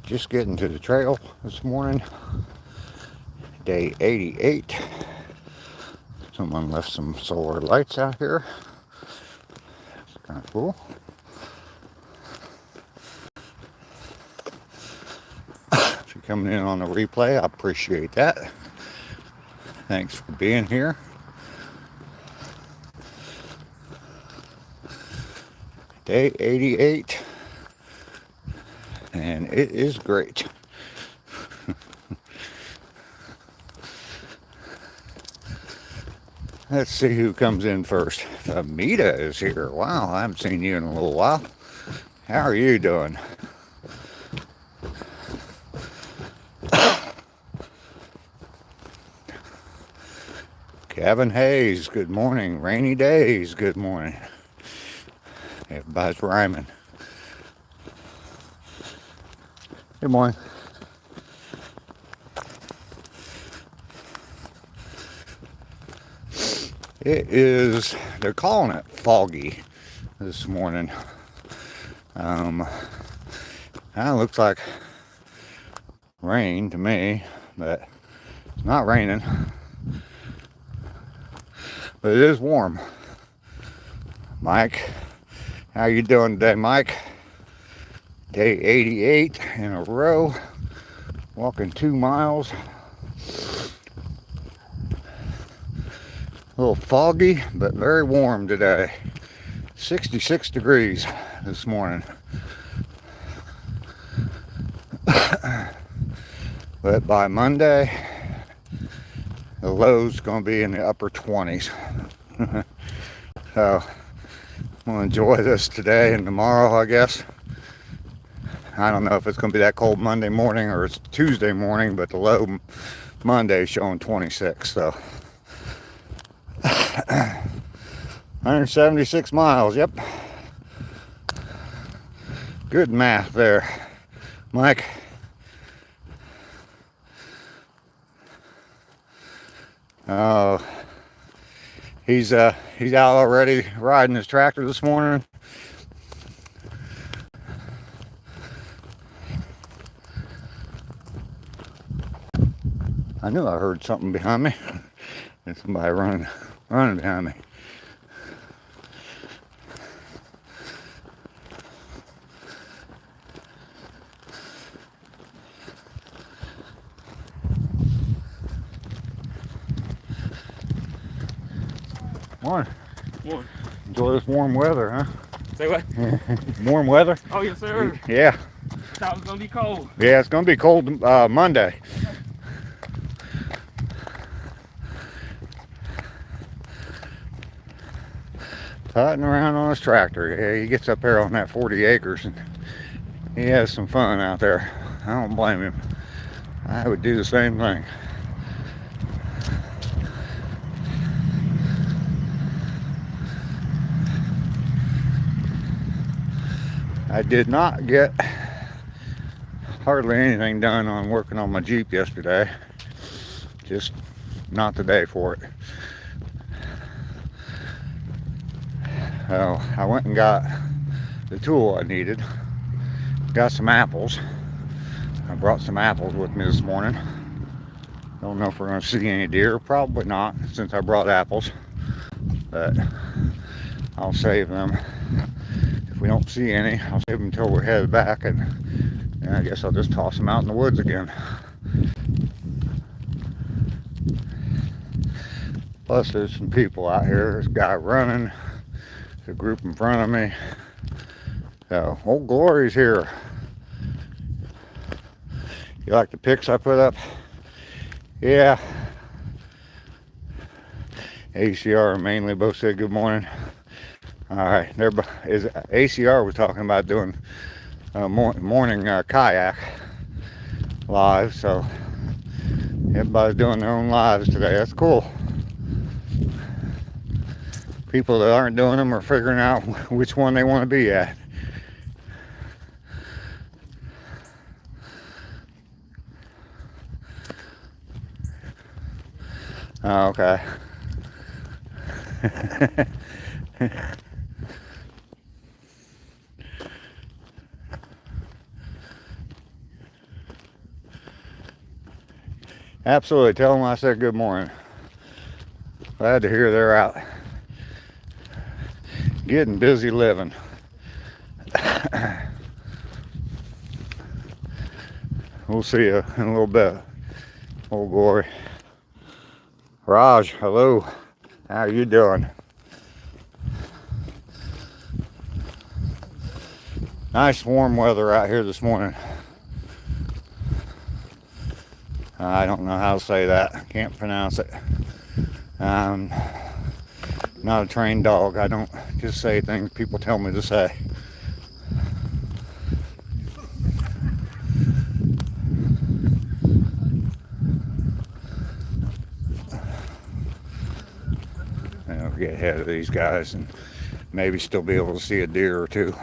Just getting to the trail this morning. Day 88. Someone left some solar lights out here. It's kind of cool. If you're coming in on the replay, I appreciate that. Thanks for being here. Day 88. And it is great. Let's see who comes in first. Amita is here. Wow, I haven't seen you in a little while. How are you doing? Kevin Hayes, good morning. Rainy days, good morning. Everybody's rhyming. Good morning. It is, they're calling it foggy this morning. Kind of looks like rain to me, but it's not raining. But it is warm. Mike, how you doing today, Mike? Day 88 in a row. Walking 2 miles. A little foggy, but very warm today. 66 degrees this morning. But by Monday, the low's going to be in the upper 20s. So, I'm going to enjoy this today and tomorrow, I guess. I don't know if it's going to be that cold Monday morning or it's Tuesday morning, but the low Monday is showing 26, so. 176 miles, yep. Good math there, Mike. Oh, he's out already riding his tractor this morning. I knew I heard something behind me. There's somebody running behind me. Morning. Morning. Enjoy this warm weather, huh? Say what? Warm weather? Oh, yes, sir. Yeah. Thought it was going to be cold. Yeah, it's going to be cold Monday. Putting around on his tractor. Yeah, he gets up there on that 40 acres and he has some fun out there. I don't blame him. I would do the same thing. I did not get hardly anything done on working on my Jeep yesterday. Just not the day for it. So I went and got the tool I needed. Got some apples. I brought some apples with me this morning. Don't know if we're going to see any deer. Probably not, since I brought apples. But I'll save them. If we don't see any, I'll save them until we're headed back, and I guess I'll just toss them out in the woods again. Plus, there's some people out here. There's a guy running. There's a group in front of me. So, Old Glory's here. You like the pics I put up? Yeah. ACR and Mainly both said good morning. All right, ACR was talking about doing morning kayak live, so everybody's doing their own lives today. That's cool. People that aren't doing them are figuring out which one they want to be at. Oh, okay. Absolutely. Tell them I said good morning. Glad to hear they're out getting busy living. We'll see you in a little bit. Old glory. Raj, hello. How you doing? Nice warm weather out here this morning. I don't know how to say that. Can't pronounce it. I'm not a trained dog. I don't just say things people tell me to say. I'll get ahead of these guys and maybe still be able to see a deer or two.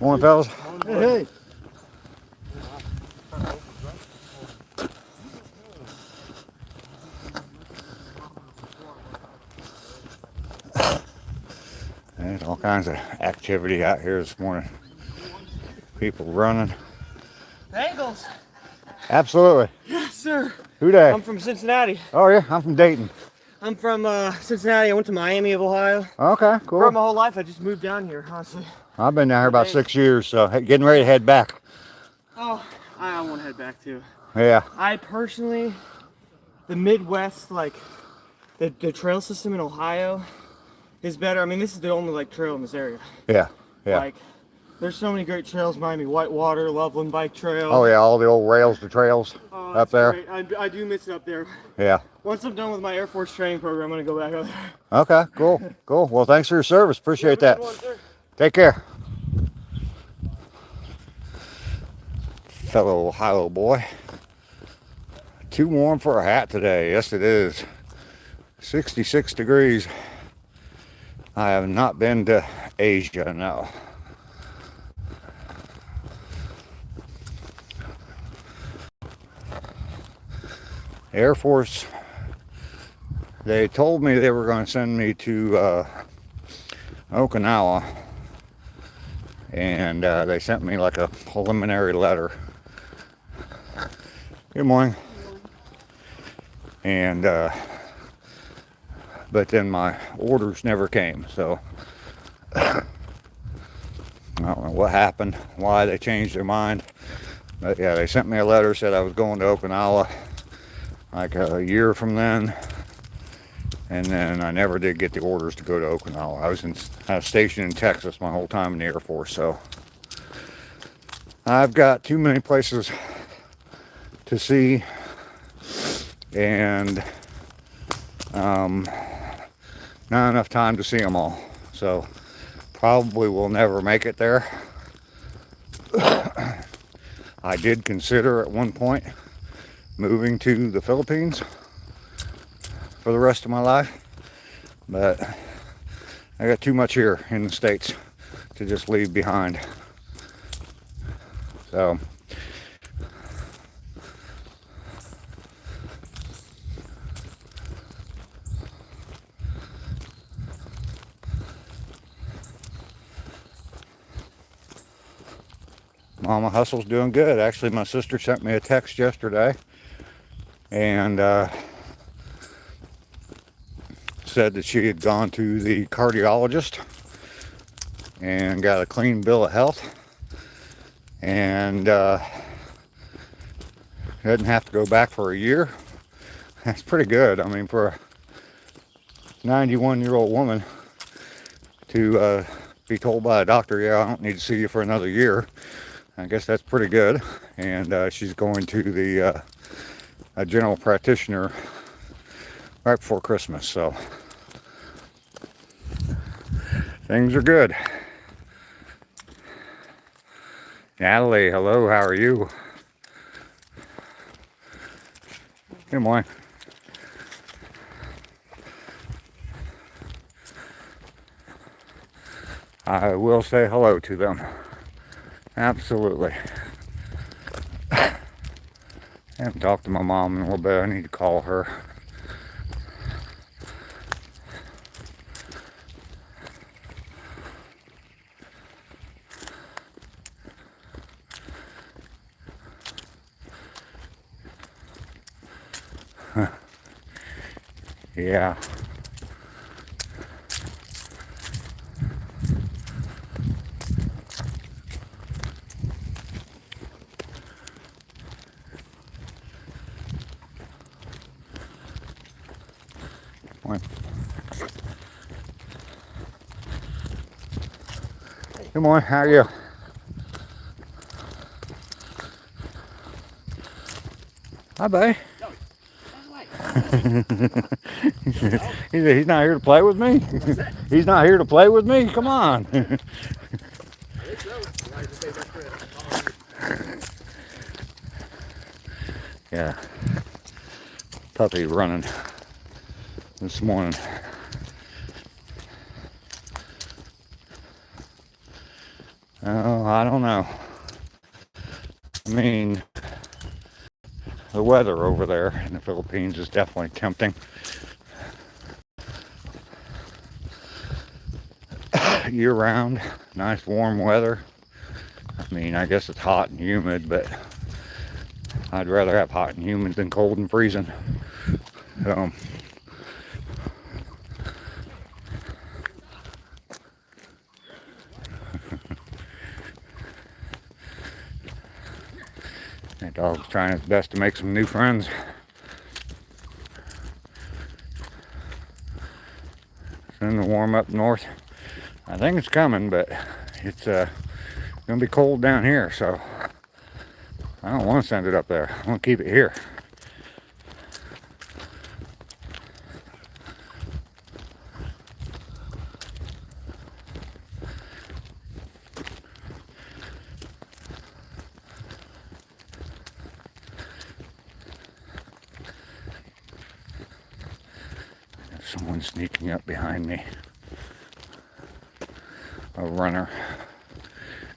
Morning, fellas. Hey. There's all kinds of activity out here this morning. People running. Bengals. Absolutely. Yes, sir. Who dat? I'm from Cincinnati. Oh yeah, I'm from Dayton. I'm from Cincinnati. I went to Miami of Ohio. Okay, For cool. my whole life, I just moved down here, honestly. I've been down here about 6 years, so getting ready to head back. Oh, I want to head back too. Yeah. I personally, the Midwest, like the trail system in Ohio is better. I mean, this is the only like trail in this area. Yeah. Yeah. Like, there's so many great trails. Miami Whitewater, Loveland Bike Trail. Oh yeah, all the old rails to trails Oh, up that's there. great. I do miss it up there. Yeah. Once I'm done with my Air Force training program, I'm gonna go back up there. Okay, cool. Cool. Well, thanks for your service. Appreciate that. Have a good one, sir. Take care. Fellow Ohio boy. Too warm for a hat today. Yes, it is. 66 degrees. I have not been to Asia, no. Air Force, they told me they were going to send me to Okinawa, and they sent me like a preliminary letter. Good morning. And but then my orders never came, so I don't know what happened, why they changed their mind. But yeah, they sent me a letter, said I was going to Okinawa like a year from then, and then I never did get the orders to go to Okinawa. I was stationed in Texas my whole time in the Air Force, so I've got too many places to see, and not enough time to see them all, so probably will never make it there. I did consider at one point moving to the Philippines for the rest of my life, but I got too much here in the States to just leave behind. So Mama Hustle's doing good. Actually, my sister sent me a text yesterday and said that she had gone to the cardiologist and got a clean bill of health, and didn't have to go back for a year. That's pretty good. I mean, for a 91-year-old woman to be told by a doctor, yeah, I don't need to see you for another year, I guess that's pretty good. And she's going to the a general practitioner right before Christmas, so things are good. Natalie, hello, how are you? Good morning. I will say hello to them. Absolutely. I haven't talked to my mom in a little bit. I need to call her. Yeah. Come on. Good morning. How are you? Hi, buddy. He's not here to play with me. He's not here to play with me. Come on. Yeah. Puppy running this morning. Oh, I don't know. I mean, the weather over there in the Philippines is definitely tempting. Year round, nice warm weather. I mean, I guess it's hot and humid, but I'd rather have hot and humid than cold and freezing. So, that dog's trying his best to make some new friends. Soon to warm up north. I think it's coming, but it's gonna be cold down here, so I don't want to send it up there. I want to keep it here. There's someone sneaking up behind me. A runner.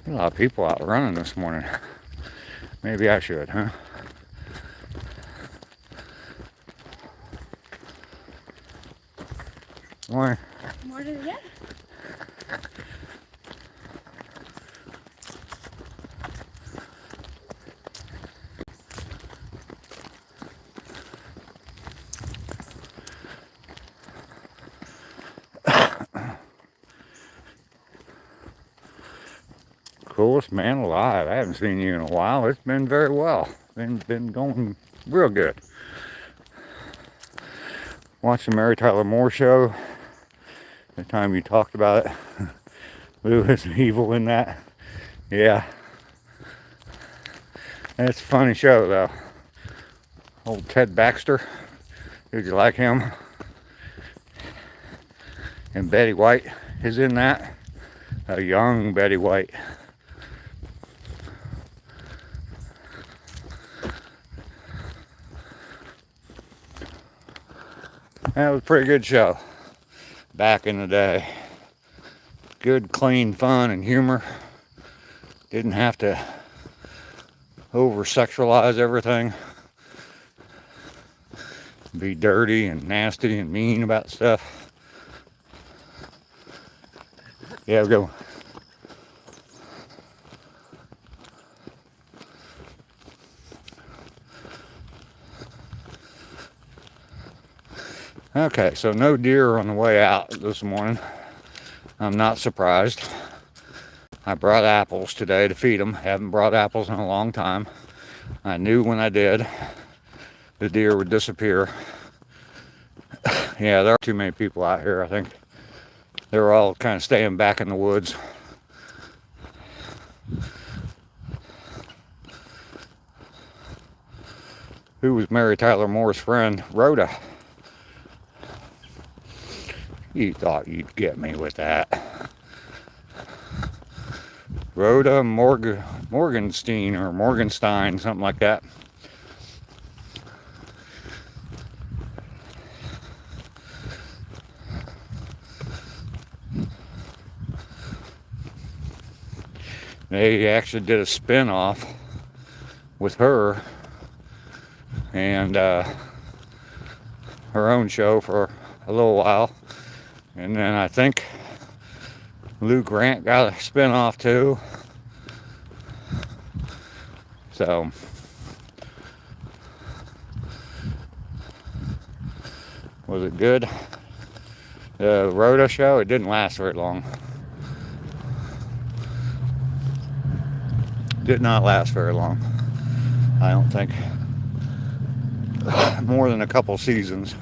A lot of people out running this morning. Maybe I should, huh? Why? More to get. Coolest man alive. I haven't seen you in a while. It's been very well. Been going real good. Watched the Mary Tyler Moore show. The time you talked about it. Lou is evil in that. Yeah. It's a funny show though. Old Ted Baxter. Did you like him? And Betty White is in that. A young Betty White. That was a pretty good show back in the day. Good, clean fun and humor. Didn't have to over sexualize everything. Be dirty and nasty and mean about stuff. Yeah, go. Okay, so no deer on the way out this morning. I'm not surprised. I brought apples today to feed them. Haven't brought apples in a long time. I knew when I did, the deer would disappear. Yeah, there are too many people out here, I think. They're all kind of staying back in the woods. Who was Mary Tyler Moore's friend? Rhoda. You thought you'd get me with that. Rhoda Morgenstein or Morgenstein, something like that. They actually did a spin-off with her and her own show for a little while. And then I think Lou Grant got a spin-off too. So Was it good? The Roto show, it didn't last very long. Did not last very long. I don't think. More than a couple seasons.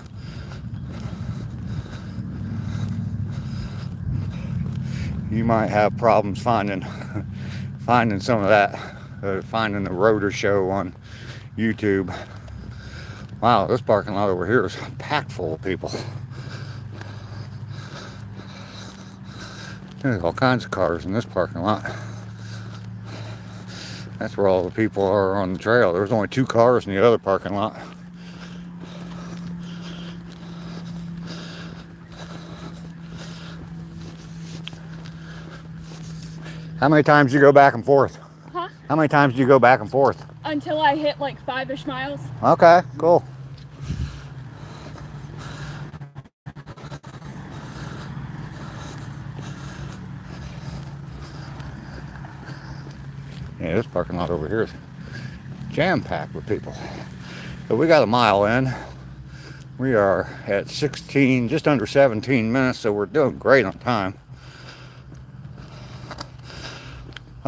You might have problems finding some of that, finding the Rotor show on YouTube. Wow, this parking lot over here is packed full of people. There's all kinds of cars in this parking lot. That's where all the people are on the trail. There was only 2 cars in the other parking lot. How many times do you go back and forth? Huh? How many times do you go back and forth? Until I hit like 5-ish miles. Okay, cool. Yeah, this parking lot over here is jam-packed with people. But we got a mile in. We are at 16, just under 17 minutes, so we're doing great on time.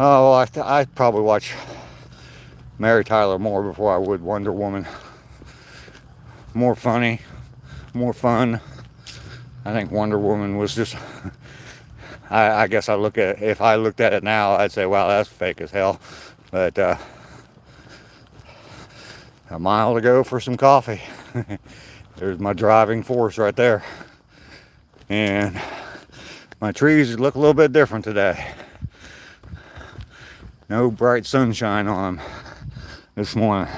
Oh, I'd probably watch Mary Tyler Moore before I would Wonder Woman. More funny, more fun. I think Wonder Woman was just, I guess if I looked at it now, I'd say, wow, that's fake as hell. But a mile to go for some coffee. There's my driving force right there. And my trees look a little bit different today. No bright sunshine on them this morning.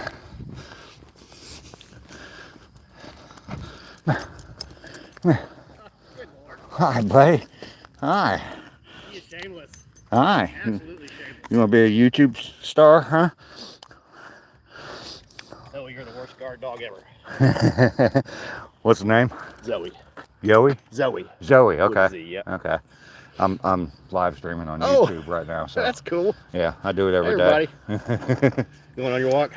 Hi, buddy. Hi. He's shameless. Hi. Absolutely shameless. You want to be a YouTube star, huh? Oh, you're the worst guard dog ever. What's the name? Zoe. Yoey? Zoe. Zoe. With a Okay. Z, yeah. Okay. I'm live streaming on Oh, YouTube right now, so That's cool. yeah, I do it every Hey, day. everybody. Going on your walk?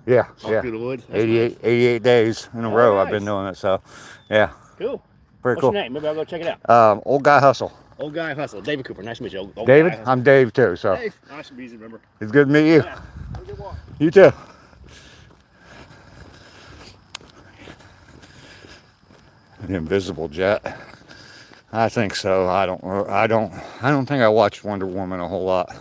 Yeah, Walk yeah. through the woods? That's 88 days in a Oh, row I've been nice. doing it, so yeah, nice. Cool. pretty What's cool. your name? Maybe I'll go check it out. Old guy hustle. Old Guy Hustle. David Cooper. Nice to meet you. Old David, Guy Hustle. I'm Dave too, so Dave. Nice to meet you, remember. it's good to meet you. Yeah. Have a good walk. You too. An invisible jet. I think so. I don't think I watched Wonder Woman a whole lot.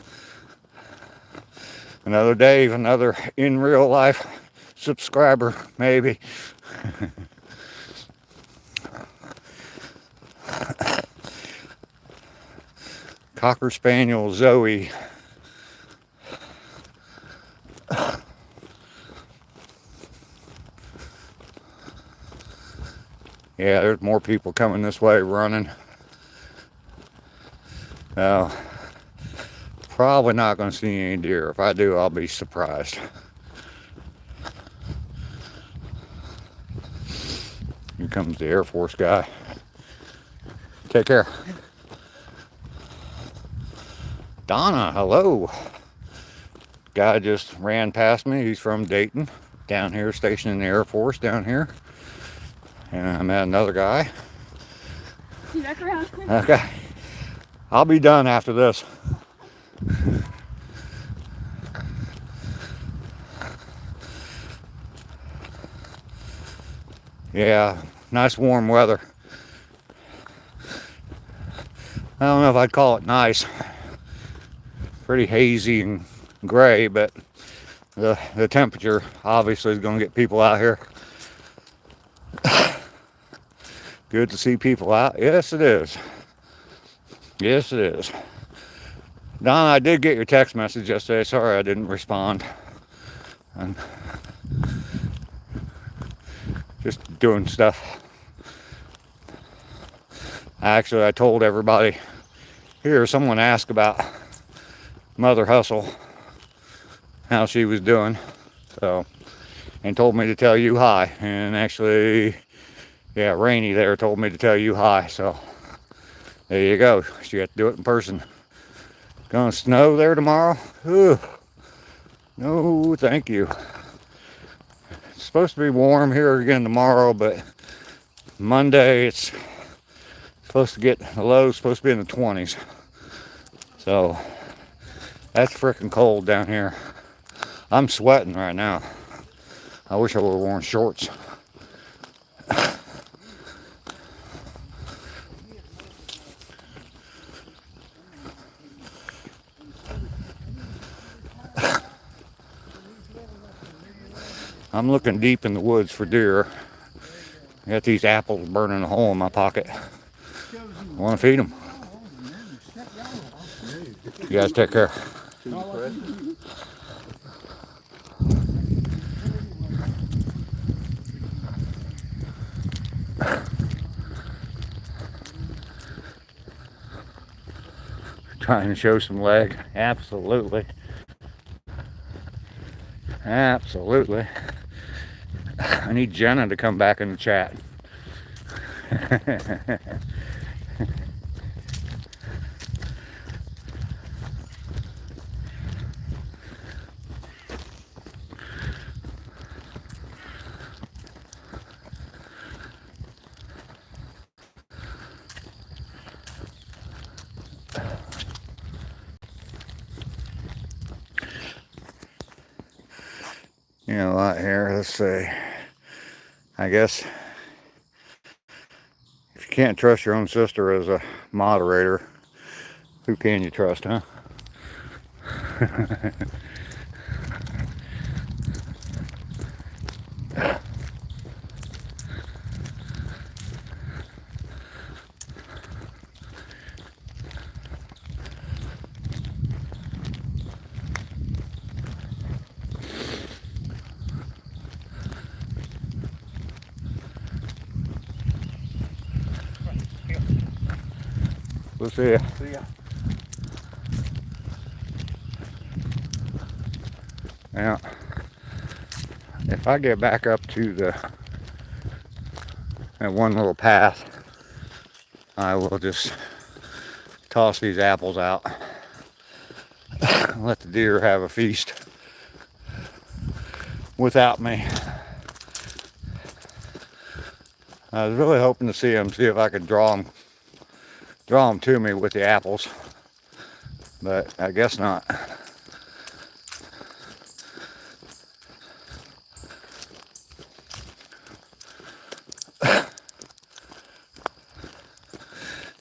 Another Dave, another in real life subscriber, maybe. Cocker Spaniel Zoe. Yeah, there's more people coming this way running. Probably not going to see any deer. If I do, I'll be surprised. Here comes the Air Force guy. Take care. Donna, hello. Guy just ran past me. He's from Dayton, down here, stationed in the Air Force down here. And I met another guy. See back around. Okay. I'll be done after this. Yeah, nice warm weather. I don't know if I'd call it nice. Pretty hazy and gray, but the temperature obviously is going to get people out here. Good to see people out. Yes, it is. Yes, it is. Don, I did get your text message yesterday. Sorry I didn't respond. I'm just doing stuff. Actually, I told everybody here, someone asked about Mother Hustle, how she was doing, so, and told me to tell you hi. And actually, yeah, Rainey there told me to tell you hi, so there you go. She had to do it in person. Gonna snow there tomorrow? Ooh. No, thank you. It's supposed to be warm here again tomorrow, but Monday, it's supposed to get, the low's supposed to be in the 20s. So that's freaking cold down here. I'm sweating right now. I wish I would have worn shorts. I'm looking deep in the woods for deer. I got these apples burning a hole in my pocket. I want to feed them. You guys take care. Trying to show some leg. Absolutely. Absolutely. I need Jenna to come back in the chat. You know, a lot here. Let's see. I guess if you can't trust your own sister as a moderator, who can you trust, huh? We'll see ya. See ya. Now, if I get back up to that one little path, I will just toss these apples out. Let the deer have a feast without me. I was really hoping to see if I could draw them to me with the apples, but I guess not.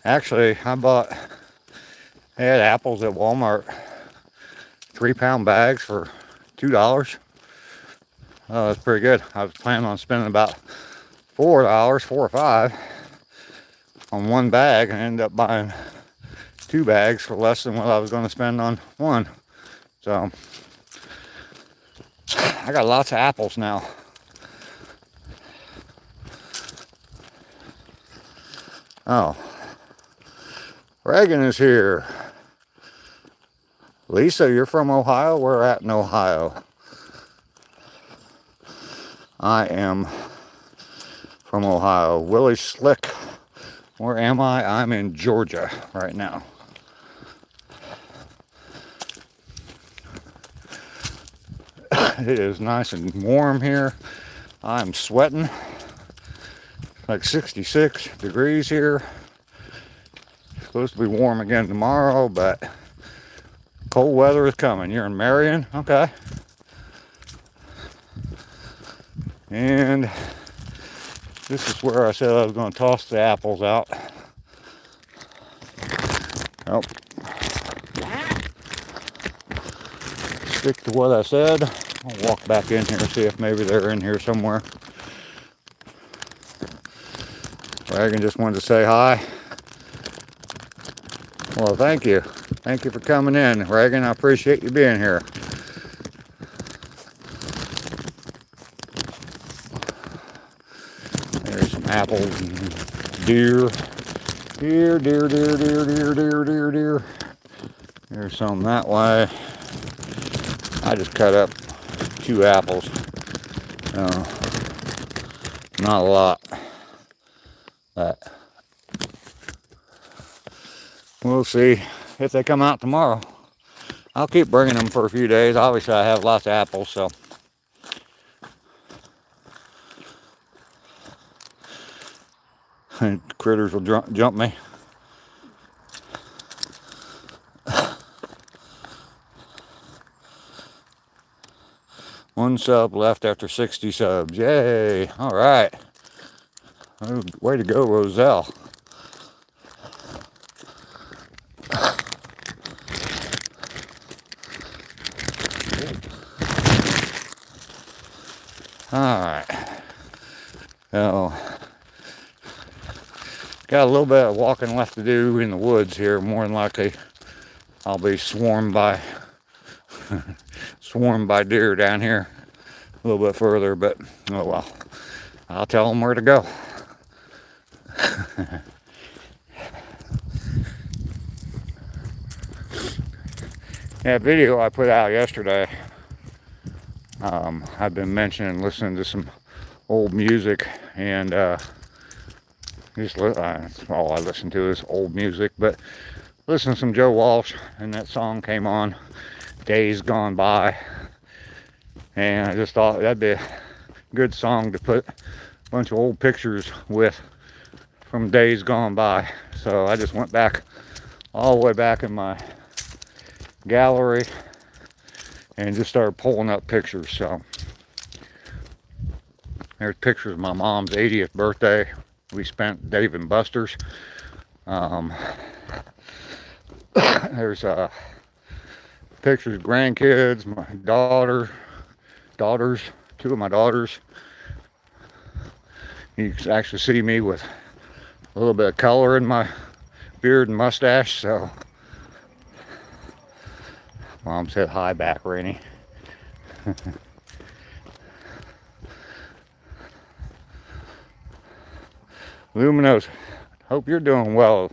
Actually, they had apples at Walmart, 3-pound bags for $2. Oh, that's pretty good. I was planning on spending about $4, 4 or 5 on one bag, and ended up buying 2 bags for less than what I was going to spend on one. So I got lots of apples now. Oh, Reagan is here. Lisa, you're from Ohio? We're at in Ohio. I am from Ohio. Willie Slick. Where am I? I'm in Georgia right now. It is nice and warm here. I'm sweating. Like 66 degrees here. Supposed to be warm again tomorrow, but cold weather is coming. You're in Marion? Okay. And this is where I said I was going to toss the apples out. Oh. Stick to what I said. I'll walk back in here and see if maybe they're in here somewhere. Reagan just wanted to say hi. Well, thank you. Thank you for coming in, Reagan. I appreciate you being here. There's some apples and deer. Deer. There's some that way. I just cut up 2 apples. Not a lot. But we'll see if they come out tomorrow. I'll keep bringing them for a few days. Obviously, I have lots of apples, so. Critters will jump me. One sub left after 60 subs. Yay! All right. Oh, way to go, Roselle. All right. So, got a little bit of walking left to do in the woods here. More than likely, I'll be swarmed by deer down here a little bit further, but oh well. I'll tell them where to go. That video I put out yesterday, I've been mentioning listening to some old music, and all I listen to is old music, but listen to some Joe Walsh, and that song came on, Days Gone By, and I just thought that'd be a good song to put a bunch of old pictures with from days gone by. So I just went back all the way back in my gallery and just started pulling up pictures. So there's pictures of my mom's 80th birthday. We spent Dave and Buster's. There's pictures of grandkids, my daughters, two of my daughters. You can actually see me with a little bit of color in my beard and mustache. So Mom said hi back, Rainey. Luminos, hope you're doing well.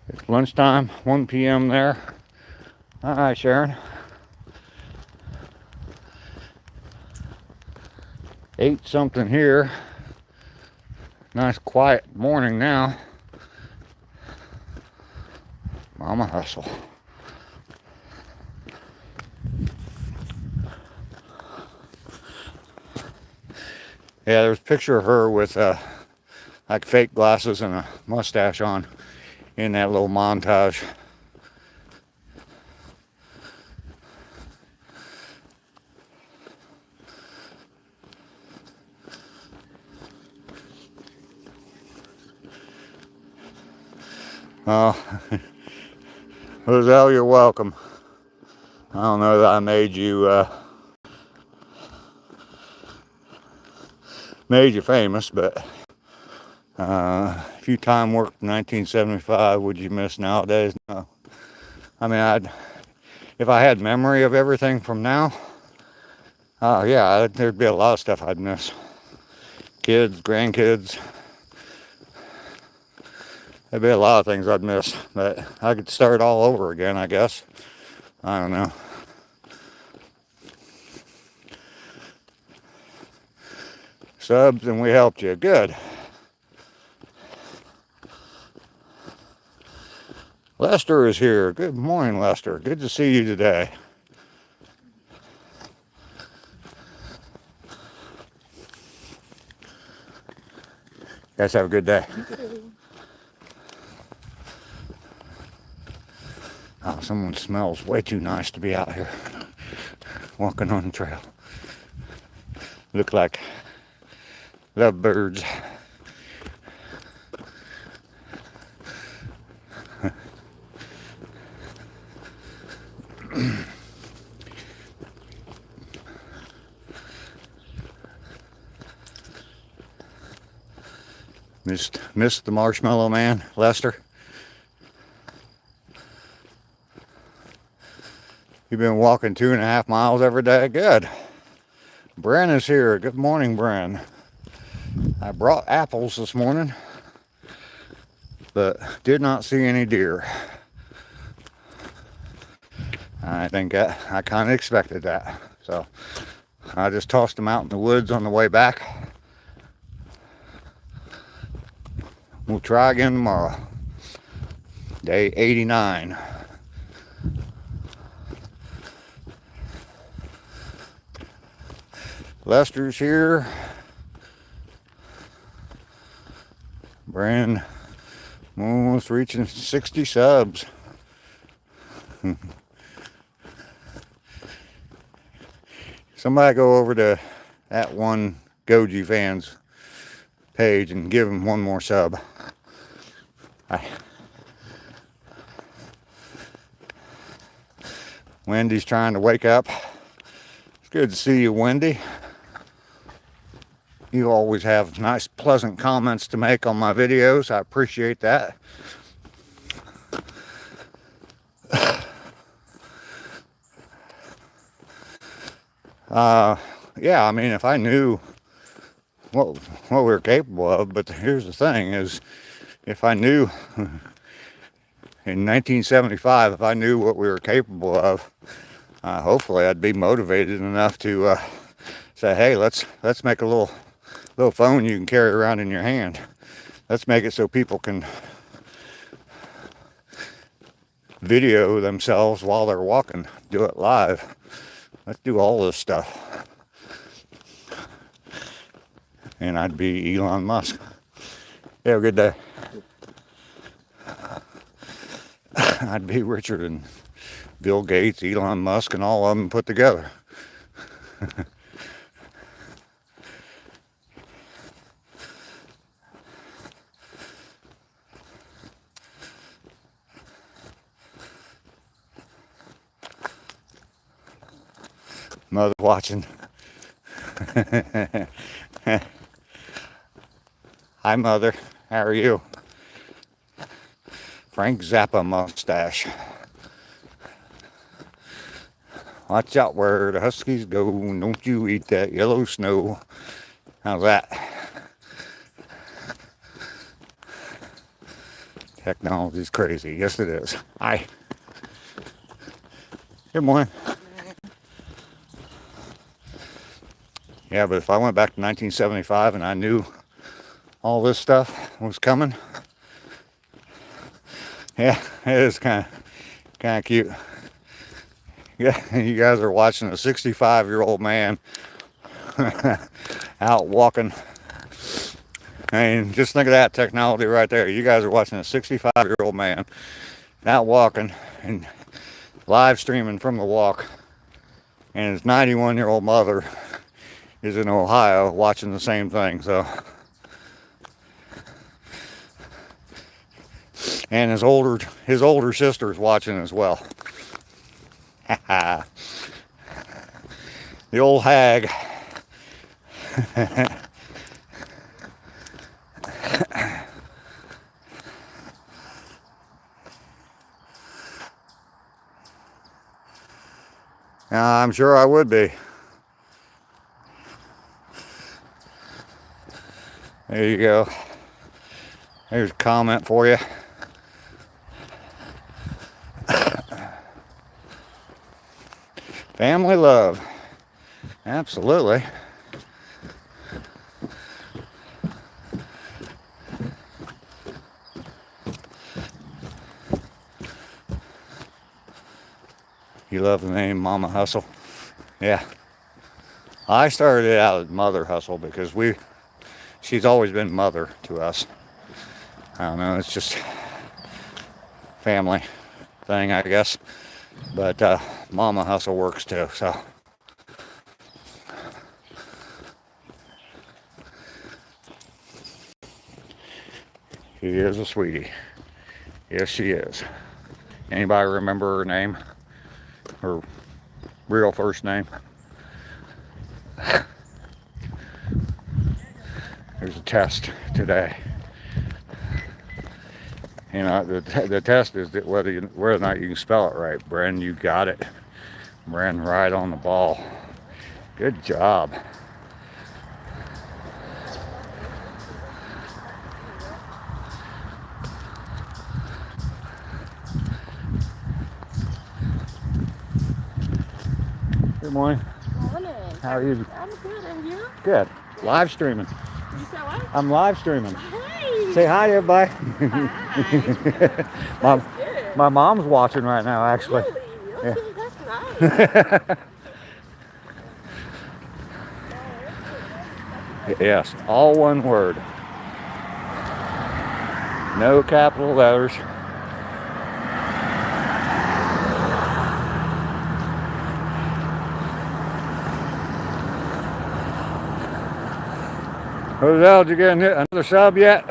It's lunchtime, 1 p.m. there. All right, Sharon. 8 something here. Nice quiet morning now. Mama hustle. Yeah, there's a picture of her with like fake glasses and a mustache on in that little montage. Oh, Roselle, you're welcome. I don't know that I made you famous, but if you time worked in 1975, would you miss nowadays? No. I mean, if I had memory of everything from now, yeah, there'd be a lot of stuff I'd miss. Kids, grandkids. There'd be a lot of things I'd miss, but I could start all over again, I guess. I don't know. Subs, and we helped you. Good. Lester is here. Good morning, Lester. Good to see you today. You guys have a good day. Oh, someone smells way too nice to be out here walking on the trail. Look like lovebirds. Missed the Marshmallow Man, Lester. You've been walking 2.5 miles every day. Good. Bren is here. Good morning, Bren. I brought apples this morning, but did not see any deer. I think I kind of expected that. So I just tossed them out in the woods on the way back. We'll try again tomorrow. Day 89. Lester's here. Brand almost reaching 60 subs. Somebody go over to that one Goji fans page and give him one more sub. Wendy's trying to wake up. It's good to see you, Wendy. You always have nice, pleasant comments to make on my videos. I appreciate that. Yeah, I mean, if I knew what we were capable of, but here's the thing is, if I knew in 1975, if I knew what we were capable of, hopefully I'd be motivated enough to say, hey, let's make a little phone you can carry around in your hand. Let's make it so people can video themselves while they're walking. Do it live. Let's do all this stuff. And I'd be Elon Musk. You have a good day. I'd be Richard and Bill Gates, Elon Musk, and all of them put together. Mother watching. Hi, Mother. How are you? Frank Zappa mustache. Watch out where the huskies go. Don't you eat that yellow snow. How's that? Technology's crazy. Yes, it is. Hi. Good morning. Yeah, but if I went back to 1975 and I knew all this stuff was coming, yeah, it is kind of cute. Yeah, you guys are watching a 65-year-old man out walking. I mean, just think of that technology right there. You guys are watching a 65-year-old man out walking and live streaming from the walk, and his 91-year-old mother is in Ohio watching the same thing. So, and his older sister's watching as well. The old hag. I'm sure I would be. There you go. There's a comment for you. Family love. Absolutely. You love the name Mama Hustle? Yeah. I started it out as Mother Hustle because she's always been mother to us. I don't know, it's just family thing, I guess. But Mama Hustle works too, so. She is a sweetie. Yes, she is. Anybody remember her name? Her real first name? There's a test today. You know, the test is that whether or not you can spell it right. Bren, you got it. Bren, right on the ball. Good job. Good morning. Morning. How are you? I'm good, and you? Good. Live streaming. You said what? I'm live streaming. Hey. Say hi to everybody. Hi. Good. My mom's watching right now, actually. Really? Okay, that's nice. Yes, all one word. No capital letters. Jose, did you get another sub yet?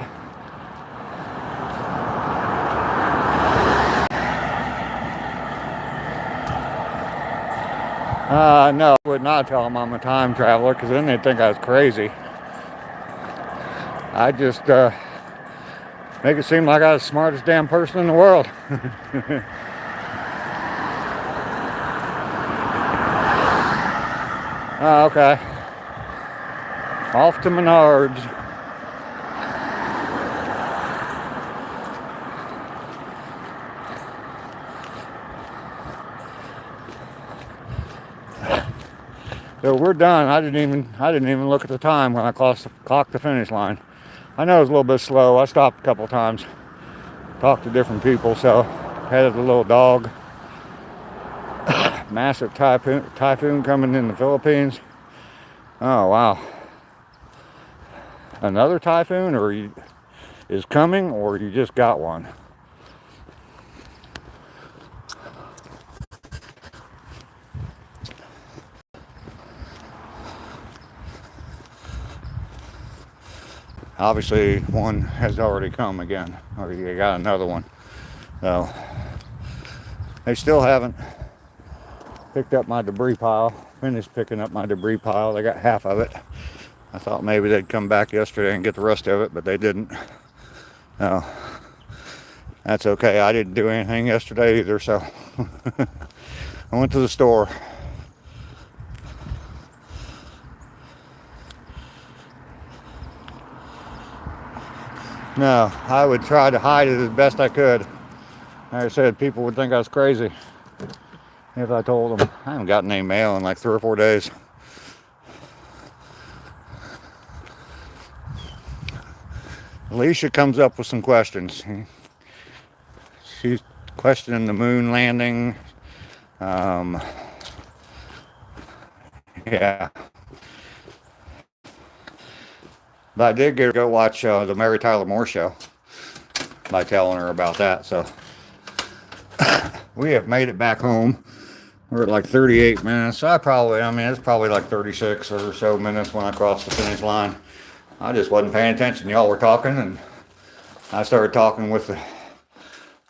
No, I would not tell them I'm a time traveler because then they'd think I was crazy. I just make it seem like I was the smartest damn person in the world. Oh, okay. Off to Menards. So we're done. I didn't even look at the time when I clocked the finish line. I know it was a little bit slow. I stopped a couple times, talked to different people. So had a little dog. Massive typhoon coming in the Philippines. Oh wow! Another typhoon, is coming, or you just got one? Obviously, one has already come again, or you got another one. So they still haven't picked up my debris pile. Finished picking up my debris pile. They got half of it. I thought maybe they'd come back yesterday and get the rest of it, but they didn't. No, that's okay. I didn't do anything yesterday either, so I went to the store. No, I would try to hide it as best I could. Like I said, people would think I was crazy if I told them. I haven't gotten any mail in like 3 or 4 days. Alicia comes up with some questions. She's questioning the moon landing. Yeah. But I did get to go watch the Mary Tyler Moore show by telling her about that. So we have made it back home. We're at like 38 minutes. So it's probably like 36 or so minutes when I crossed the finish line. I just wasn't paying attention. Y'all were talking, and I started talking with the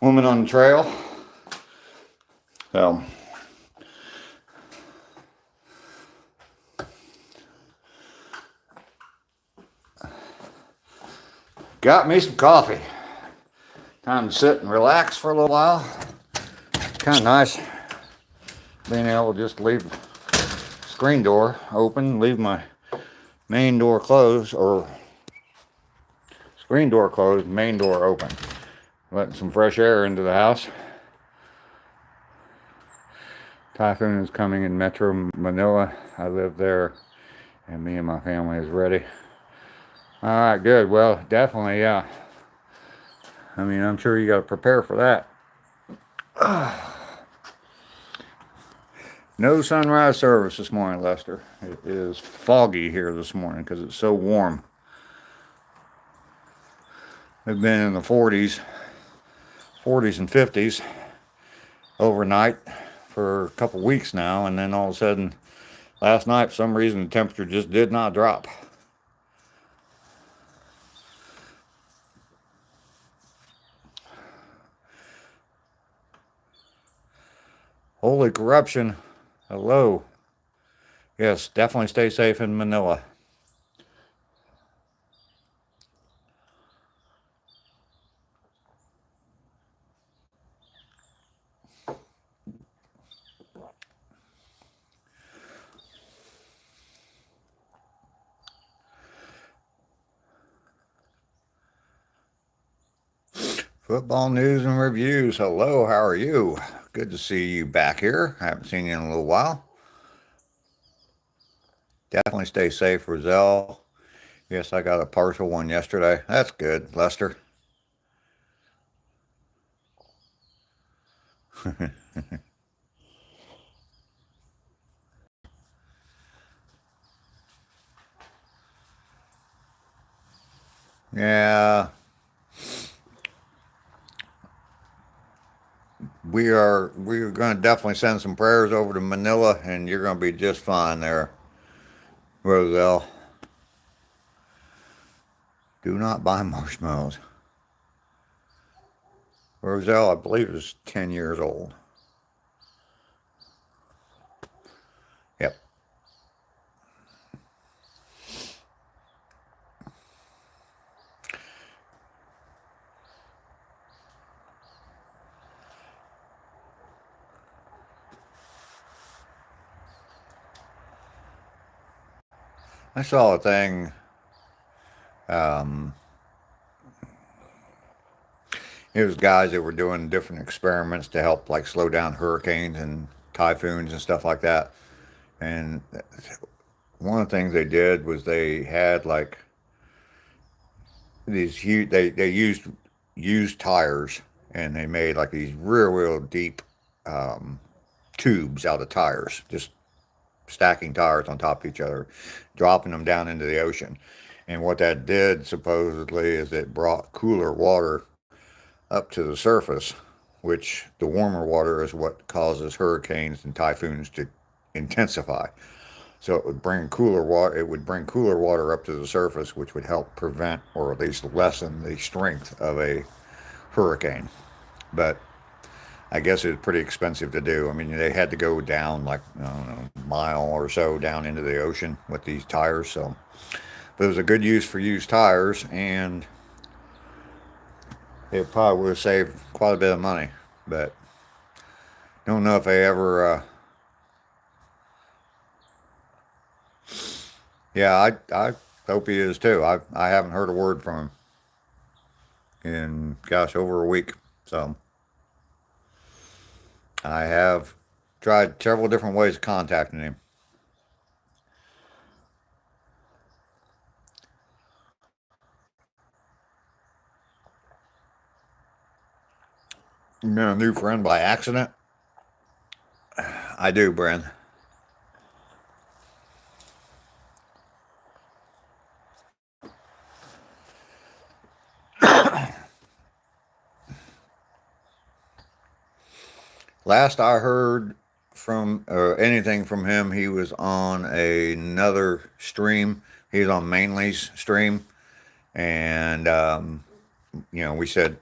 woman on the trail. So got me some coffee. Time to sit and relax for a little while. Kind of nice being able to just leave the screen door open, leave my main door closed, or screen door closed, main door open. Letting some fresh air into the house. Typhoon is coming in Metro Manila. I live there, and me and my family is ready. All right, good. Well, definitely, yeah. I mean, I'm sure you got to prepare for that. No sunrise service this morning, Lester. It is foggy here this morning because it's so warm. We've been in the 40s and 50s overnight for a couple weeks now, and then all of a sudden, last night, for some reason, the temperature just did not drop. Holy corruption. Hello. Yes, definitely stay safe in Manila. Football news and reviews. Hello, how are you? Good to see you back here. I haven't seen you in a little while. Definitely stay safe, Roselle. Yes, I got a partial one yesterday. That's good, Lester. Yeah. we're going to definitely send some prayers over to Manila, and you're going to be just fine there, Roselle. Do not buy marshmallows. Roselle, I believe, is 10 years old. Yep. I saw a thing. Um, it was guys that were doing different experiments to help like slow down hurricanes and typhoons and stuff like that. And one of the things they did was they had like these huge. They used tires, and they made like these real deep um, tubes out of tires, just stacking tires on top of each other, dropping them down into the ocean. And what that did supposedly is it brought cooler water up to the surface, which the warmer water is what causes hurricanes and typhoons to intensify. So it would bring cooler water. It would bring cooler water up to the surface, which would help prevent or at least lessen the strength of a hurricane. But I guess it was pretty expensive to do. I mean, they had to go down like I don't know, a mile or so down into the ocean with these tires. So, but it was a good use for used tires, and it probably would have saved quite a bit of money. But don't know if they ever. Yeah, I hope he is too. I haven't heard a word from him in gosh over a week. So I have tried several different ways of contacting him. You met a new friend by accident? I do, Bren. Last I heard from anything from him, he was on another stream. He was on Mainly's stream, and we said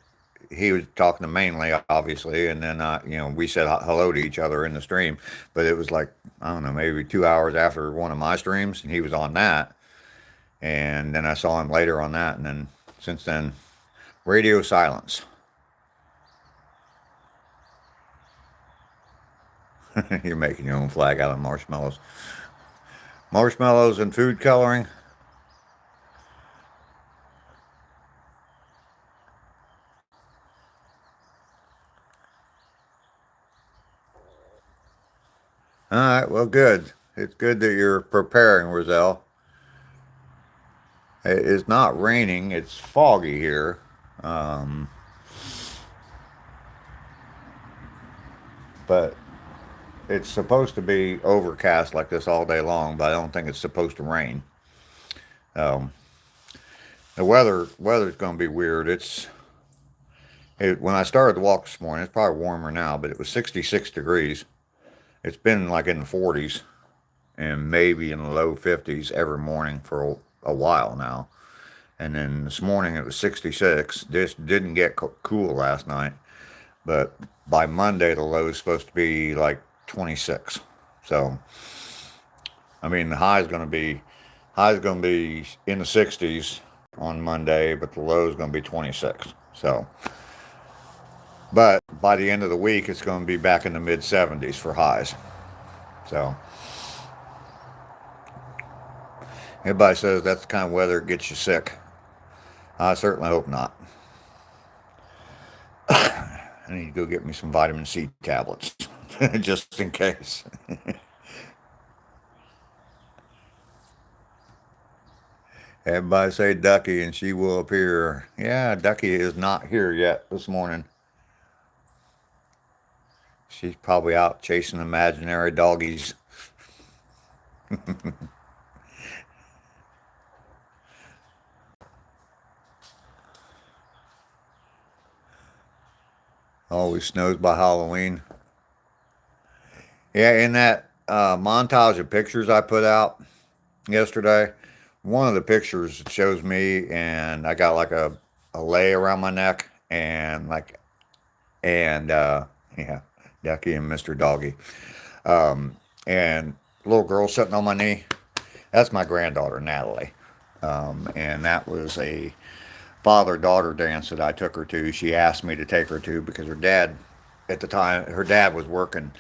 he was talking to Mainly, obviously, and then we said hello to each other in the stream. But it was like I don't know, maybe 2 hours after one of my streams, and he was on that, and then I saw him later on that, and then since then, radio silence. You're making your own flag out of marshmallows. Marshmallows and food coloring. All right, well, good. It's good that you're preparing, Roselle. It's not raining, it's foggy here. Um, but it's supposed to be overcast like this all day long, but I don't think it's supposed to rain. Um, the weather's going to be weird. When I started the walk this morning, it's probably warmer now, but it was 66 degrees. It's been like in the 40s and maybe in the low 50s every morning for a while now. And then this morning it was 66. This didn't get cool last night, but by Monday the low is supposed to be like 26. So, I mean, the high is going to be in the 60s on Monday, but the low is going to be 26. So, but by the end of the week, it's going to be back in the mid 70s for highs. So, everybody says that's the kind of weather that gets you sick. I certainly hope not. I need to go get me some vitamin C tablets, just in case. Everybody say Ducky and she will appear. Yeah, Ducky is not here yet this morning. She's probably out chasing imaginary doggies. Always snows by Halloween. Yeah, in that montage of pictures I put out yesterday, one of the pictures shows me and I got like a lei around my neck and yeah, Ducky and Mr. Doggy. And little girl sitting on my knee. That's my granddaughter, Natalie. And that was a father-daughter dance that I took her to. She asked me to take her to because her dad, at the time, her dad was working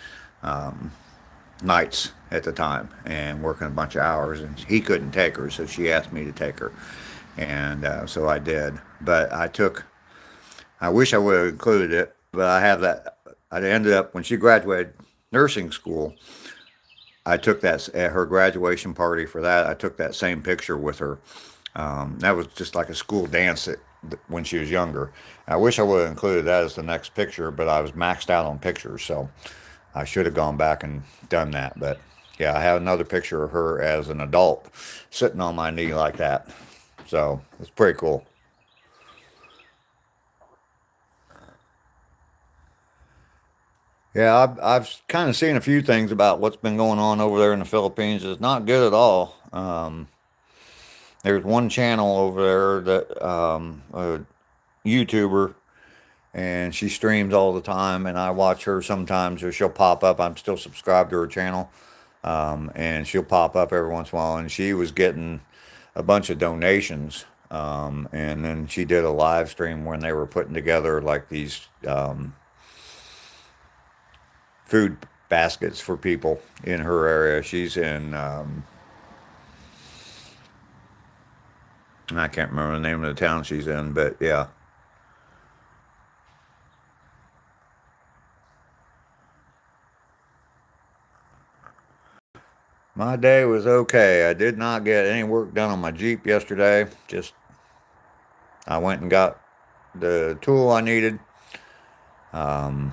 nights at the time and working a bunch of hours, and he couldn't take her, so she asked me to take her, and so I did. But I wish I would have included it, but I have that. I ended up when she graduated nursing school. I took that at her graduation party for that. I took that same picture with her. That was just like a school dance when she was younger. I wish I would have included that as the next picture, but I was maxed out on pictures, so I should have gone back and done that. But yeah, I have another picture of her as an adult sitting on my knee like that. So it's pretty cool. Yeah, I've kind of seen a few things about what's been going on over there in the Philippines. It's not good at all. There's one channel over there that a YouTuber, and she streams all the time, and I watch her sometimes, or she'll pop up. I'm still subscribed to her channel, and she'll pop up every once in a while. And she was getting a bunch of donations, and then she did a live stream when they were putting together like these food baskets for people in her area. She's in, I can't remember the name of the town she's in, but yeah. My day was okay. I did not get any work done on my Jeep yesterday. Just, I went and got the tool I needed. Um,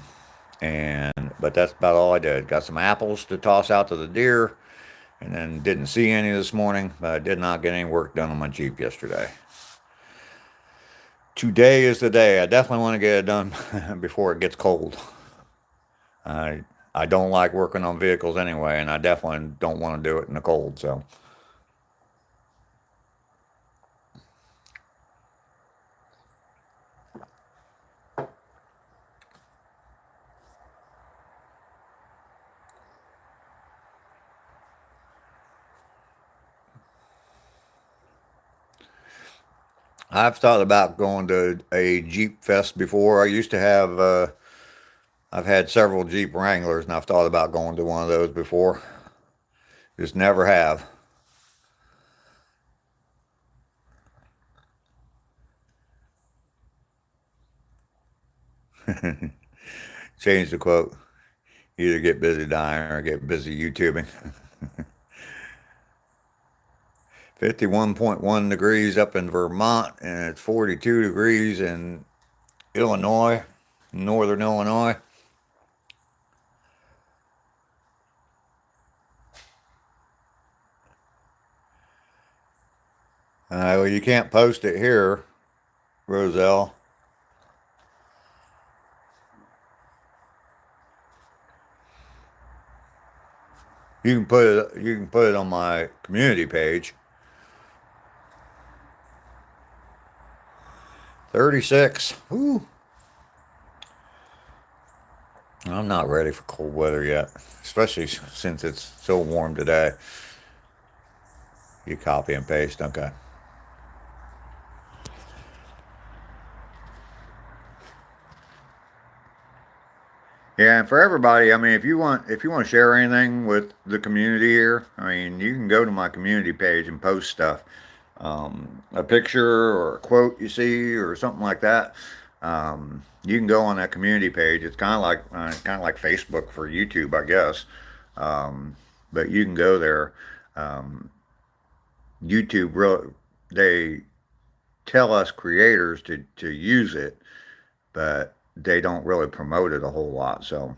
but that's about all I did. Got some apples to toss out to the deer, and then didn't see any this morning, but I did not get any work done on my Jeep yesterday. Today is the day. I definitely want to get it done before it gets cold. I don't like working on vehicles anyway, and I definitely don't want to do it in the cold, so. I've thought about going to a Jeep Fest before. I used to have, I've had several Jeep Wranglers, and I've thought about going to one of those before. Just never have. Change the quote. Either get busy dying or get busy YouTubing. 51.1 degrees up in Vermont, and it's 42 degrees in Illinois, northern Illinois. Well, you can't post it here, Roselle. You can put it on my community page. 36. Woo. I'm not ready for cold weather yet, especially since it's so warm today. You copy and paste, okay. Yeah, and for everybody, I mean, if you want to share anything with the community here, I mean, you can go to my community page and post stuff, a picture or a quote you see or something like that. You can go on that community page. It's kind of like Facebook for YouTube, I guess. But you can go there. Um, they tell us creators to use it, but they don't really promote it a whole lot. So,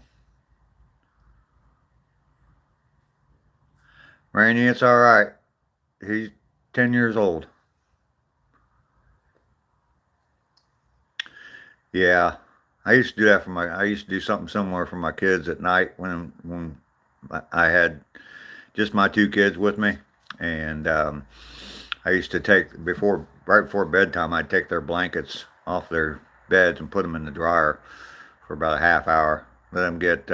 Rainy, it's all right. He's 10 years old. Yeah, I used to do that for my. I used to do something similar for my kids at night when I had just my two kids with me, and I used to take before right before bedtime. I'd take their blankets off their beds and put them in the dryer for about a half hour. Let them get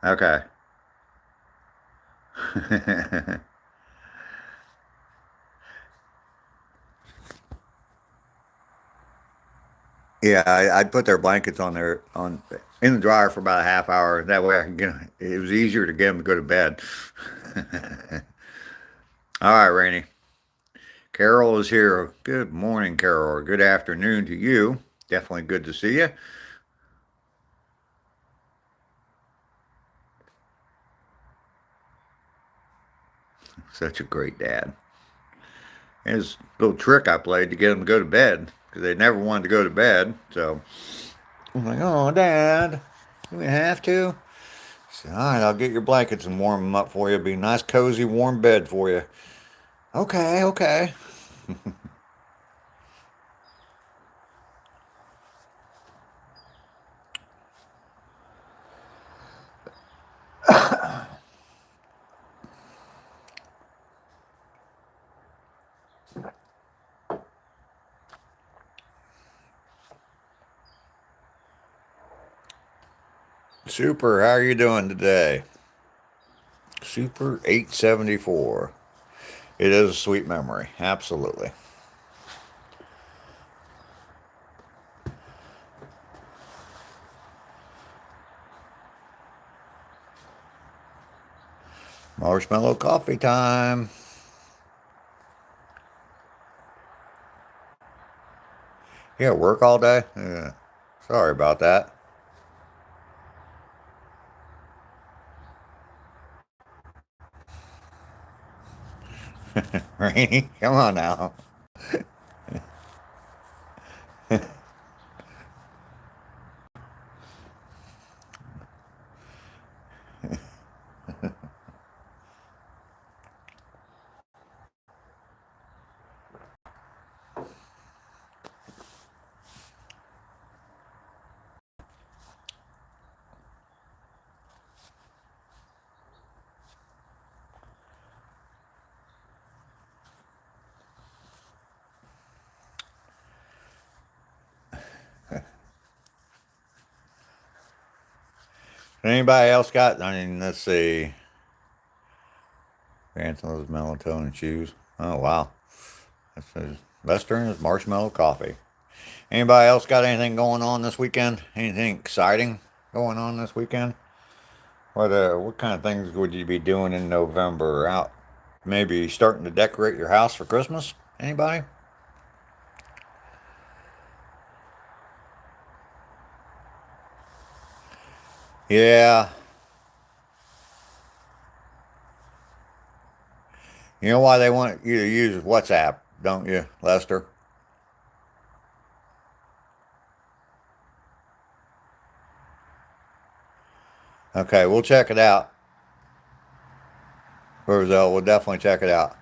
okay. Yeah, I'd put their blankets on their on in the dryer for about a half hour. That way, I can get. It was easier to get them to go to bed. All right, Rainey. Carol is here. Good morning, Carol. Or good afternoon to you. Definitely good to see you. Such a great dad. And his little trick I played to get them to go to bed because they never wanted to go to bed. So I'm like, oh, Dad, do we have to? He said, all right, I'll get your blankets and warm them up for you. It'll be a nice, cozy, warm bed for you. Okay, okay. Super, how are you doing today? Super 874. It is a sweet memory, absolutely. Marshmallow coffee time. You at work all day? Yeah. Sorry about that. Rainy, come on now. Anybody else got? I mean, let's see. Angela's melatonin shoes. Oh wow. That says Lester and his marshmallow coffee. Anybody else got anything going on this weekend? Anything exciting going on this weekend? What kind of things would you be doing in November? Out maybe starting to decorate your house for Christmas? Anybody? Yeah. You know why they want you to use WhatsApp, don't you, Lester? Okay, we'll check it out. Roselle, we'll definitely check it out.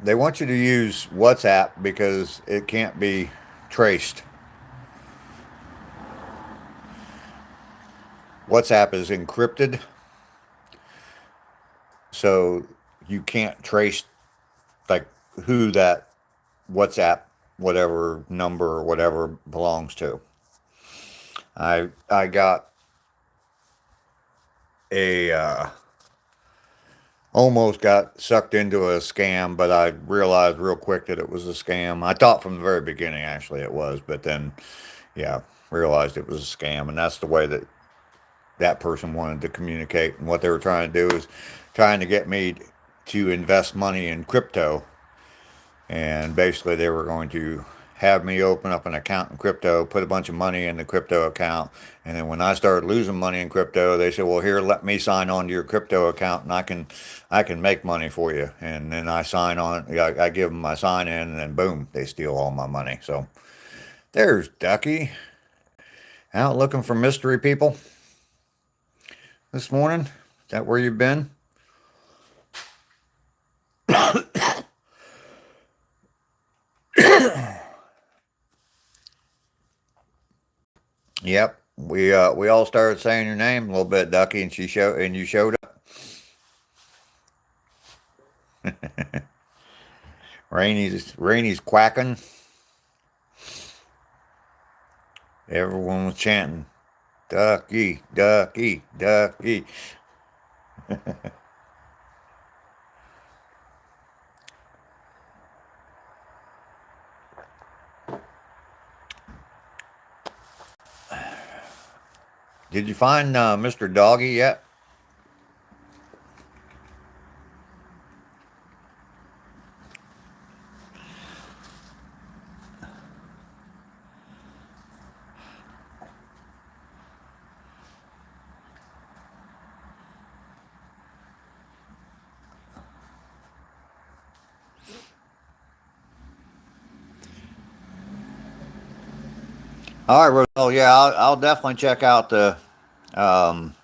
They want you to use WhatsApp because it can't be traced. WhatsApp is encrypted, so you can't trace like who that WhatsApp whatever number or whatever belongs to. I got a almost got sucked into a scam, but I realized real quick that it was a scam. I thought from the very beginning actually it was, but then yeah, realized it was a scam, and that's the way that that person wanted to communicate. And what they were trying to do is trying to get me to invest money in crypto. And basically, they were going to have me open up an account in crypto, put a bunch of money in the crypto account. And then when I started losing money in crypto, they said, well, here, let me sign on to your crypto account and I can make money for you. And then I sign on, I give them my sign in, and then boom, they steal all my money. So there's Ducky out looking for mystery people this morning. Is that where you've been? Yep. We all started saying your name a little bit, Ducky, and you showed up. Rainy's quacking. Everyone was chanting, Ducky, Ducky, Ducky. Did you find Mr. Doggy yet? All right, Roselle. Yeah, I'll definitely check out the um,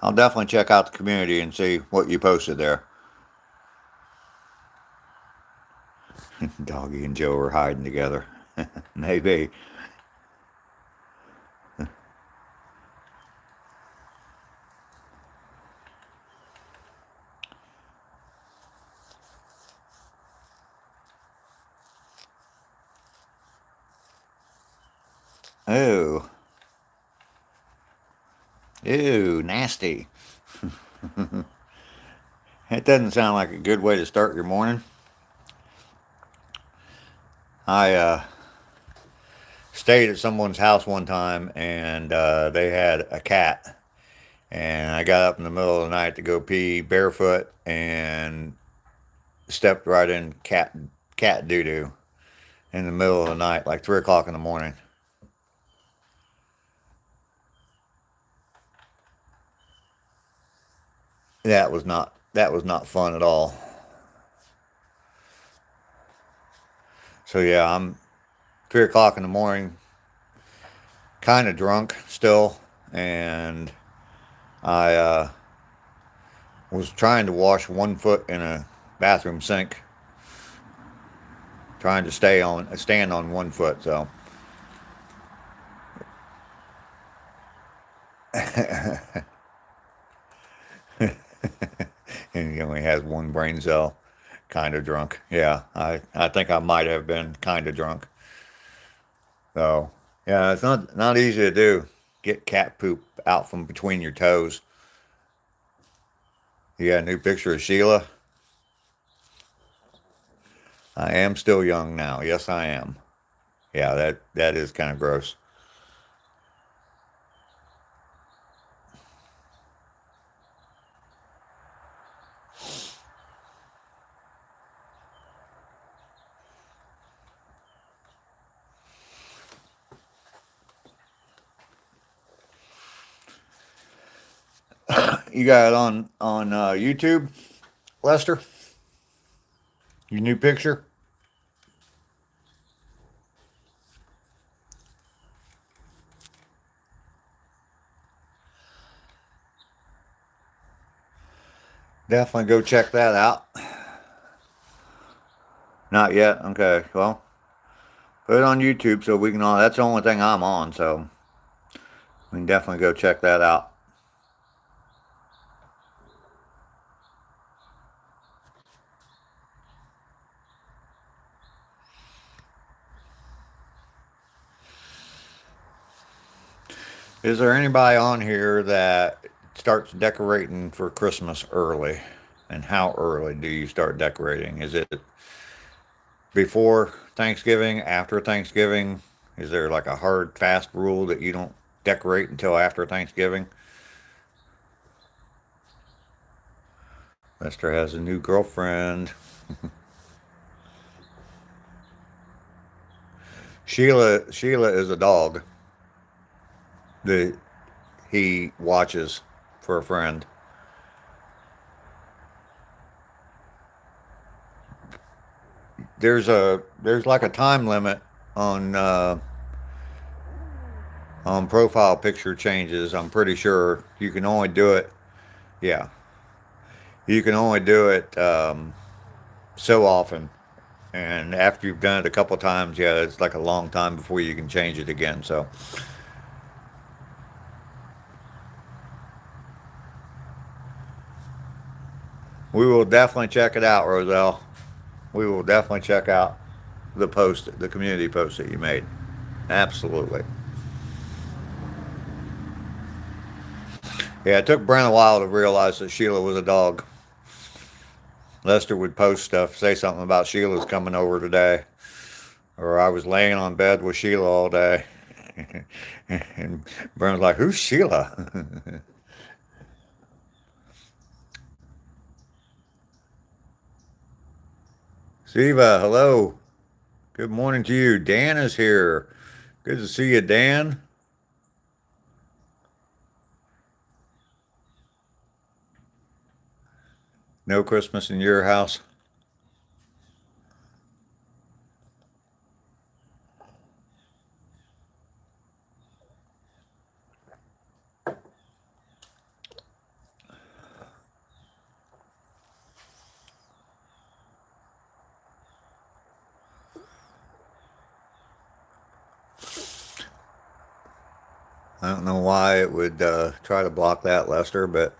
I'll definitely check out the community and see what you posted there. Doggy and Joe are hiding together. Maybe. Oh, ew, nasty. That doesn't sound like a good way to start your morning. I stayed at someone's house one time, and they had a cat. And I got up in the middle of the night to go pee barefoot and stepped right in cat doo doo in the middle of the night, like 3 o'clock in the morning. That was not fun at all. So yeah, I'm 3 o'clock in the morning, kind of drunk still, and I was trying to wash one foot in a bathroom sink, trying to stand on one foot. So, and he only has one brain cell. Kind of drunk. Yeah, I think I might have been kind of drunk. So, yeah, it's not easy to do. Get cat poop out from between your toes. You got a new picture of Sheila? I am still young now. Yes, I am. Yeah, that is kind of gross. You got it on YouTube, Lester? Your new picture? Definitely go check that out. Not yet. Okay. Well, put it on YouTube so we can all. That's the only thing I'm on, so we can definitely go check that out. Is there anybody on here that starts decorating for Christmas early? And how early do you start decorating? Is it before Thanksgiving, after Thanksgiving? Is there like a hard, fast rule that you don't decorate until after Thanksgiving? Lester has a new girlfriend. Sheila is a dog that he watches for a friend. There's like a time limit on profile picture changes. I'm pretty sure you can only do it. Yeah, you can only do it so often. And after you've done it a couple times, yeah, it's like a long time before you can change it again. So we will definitely check it out, Roselle. We will definitely check out the community post that you made. Absolutely. Yeah, it took Brent a while to realize that Sheila was a dog. Lester would post stuff, say something about Sheila's coming over today, or I was laying on bed with Sheila all day. And Brent was like, "Who's Sheila?" Siva, hello. Good morning to you. Dan is here. Good to see you, Dan. No Christmas in your house? I don't know why it would try to block that, Lester, but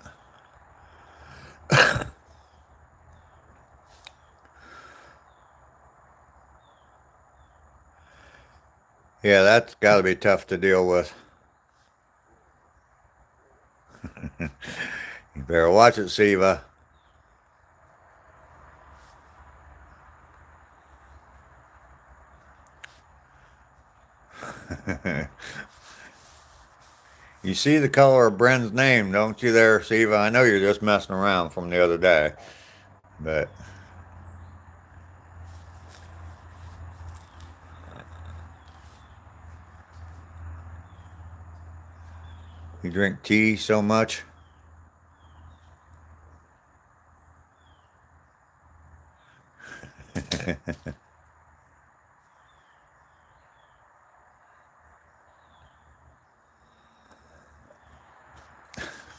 yeah, that's got to be tough to deal with. You better watch it, Siva. You see the color of Bren's name, don't you there, Siva? I know you're just messing around from the other day, but you drink tea so much.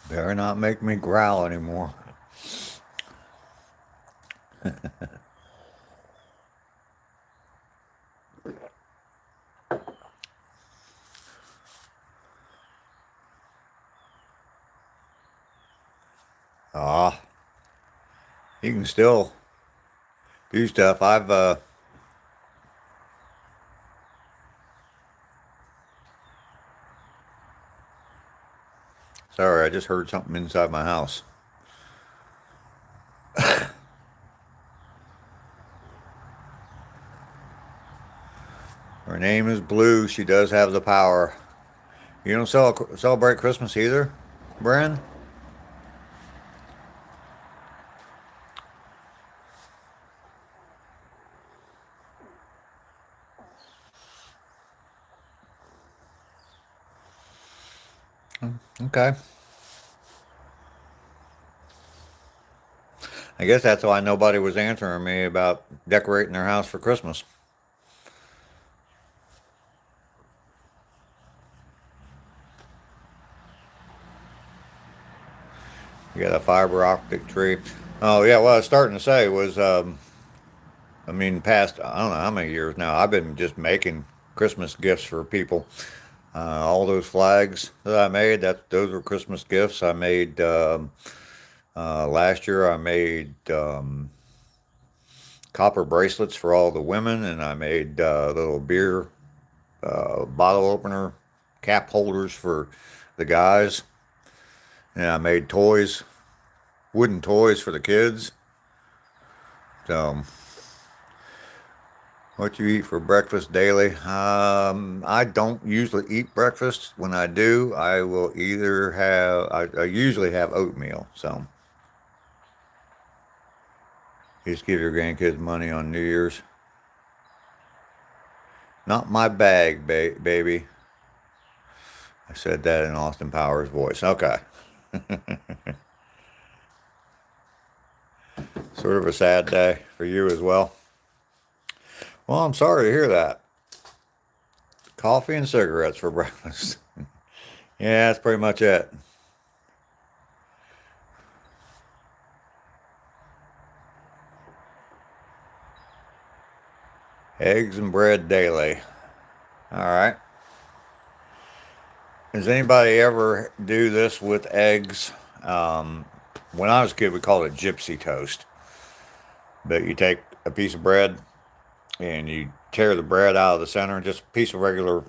Better not make me growl anymore. Ah, you can still do stuff. Sorry, I just heard something inside my house. Her name is Blue. She does have the power. You don't celebrate Christmas either, Bren? Okay. I guess that's why nobody was answering me about decorating their house for Christmas. You got a fiber optic tree. Oh yeah, what I was starting to say was, I mean, past I don't know how many years now, I've been just making Christmas gifts for people. All those flags that I made, those were Christmas gifts. I made last year. I made copper bracelets for all the women, and I made little beer bottle opener cap holders for the guys. And I made toys, wooden toys for the kids. So, what you eat for breakfast daily? I don't usually eat breakfast. When I do, I will either I usually have oatmeal. So, just give your grandkids money on New Year's. Not my bag, baby. I said that in Austin Powers' voice. Okay. Sort of a sad day for you as well. Well, I'm sorry to hear that. Coffee and cigarettes for breakfast. Yeah, that's pretty much it. Eggs and bread daily. All right. Does anybody ever do this with eggs? When I was a kid, we called it gypsy toast. But you take a piece of bread and you tear the bread out of the center, just a piece of regular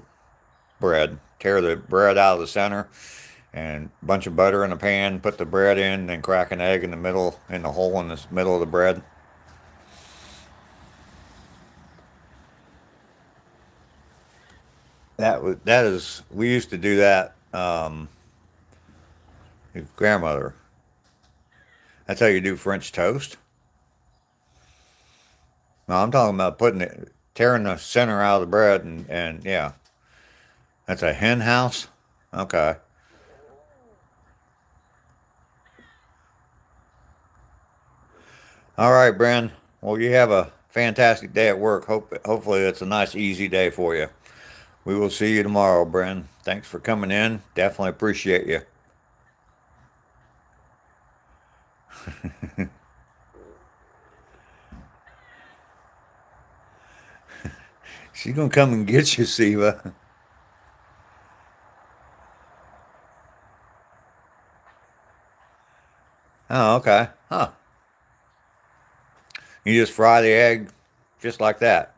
bread. Tear the bread out of the center and a bunch of butter in a pan, put the bread in, then crack an egg in the middle, in the hole in the middle of the bread. We used to do that. Your grandmother. That's how you do French toast. No, I'm talking about tearing the center out of the bread and yeah. That's a hen house? Okay. All right, Bren. Well, you have a fantastic day at work. Hopefully it's a nice, easy day for you. We will see you tomorrow, Bren. Thanks for coming in. Definitely appreciate you. She's gonna come and get you, Siva. Oh, okay. Huh. You just fry the egg just like that.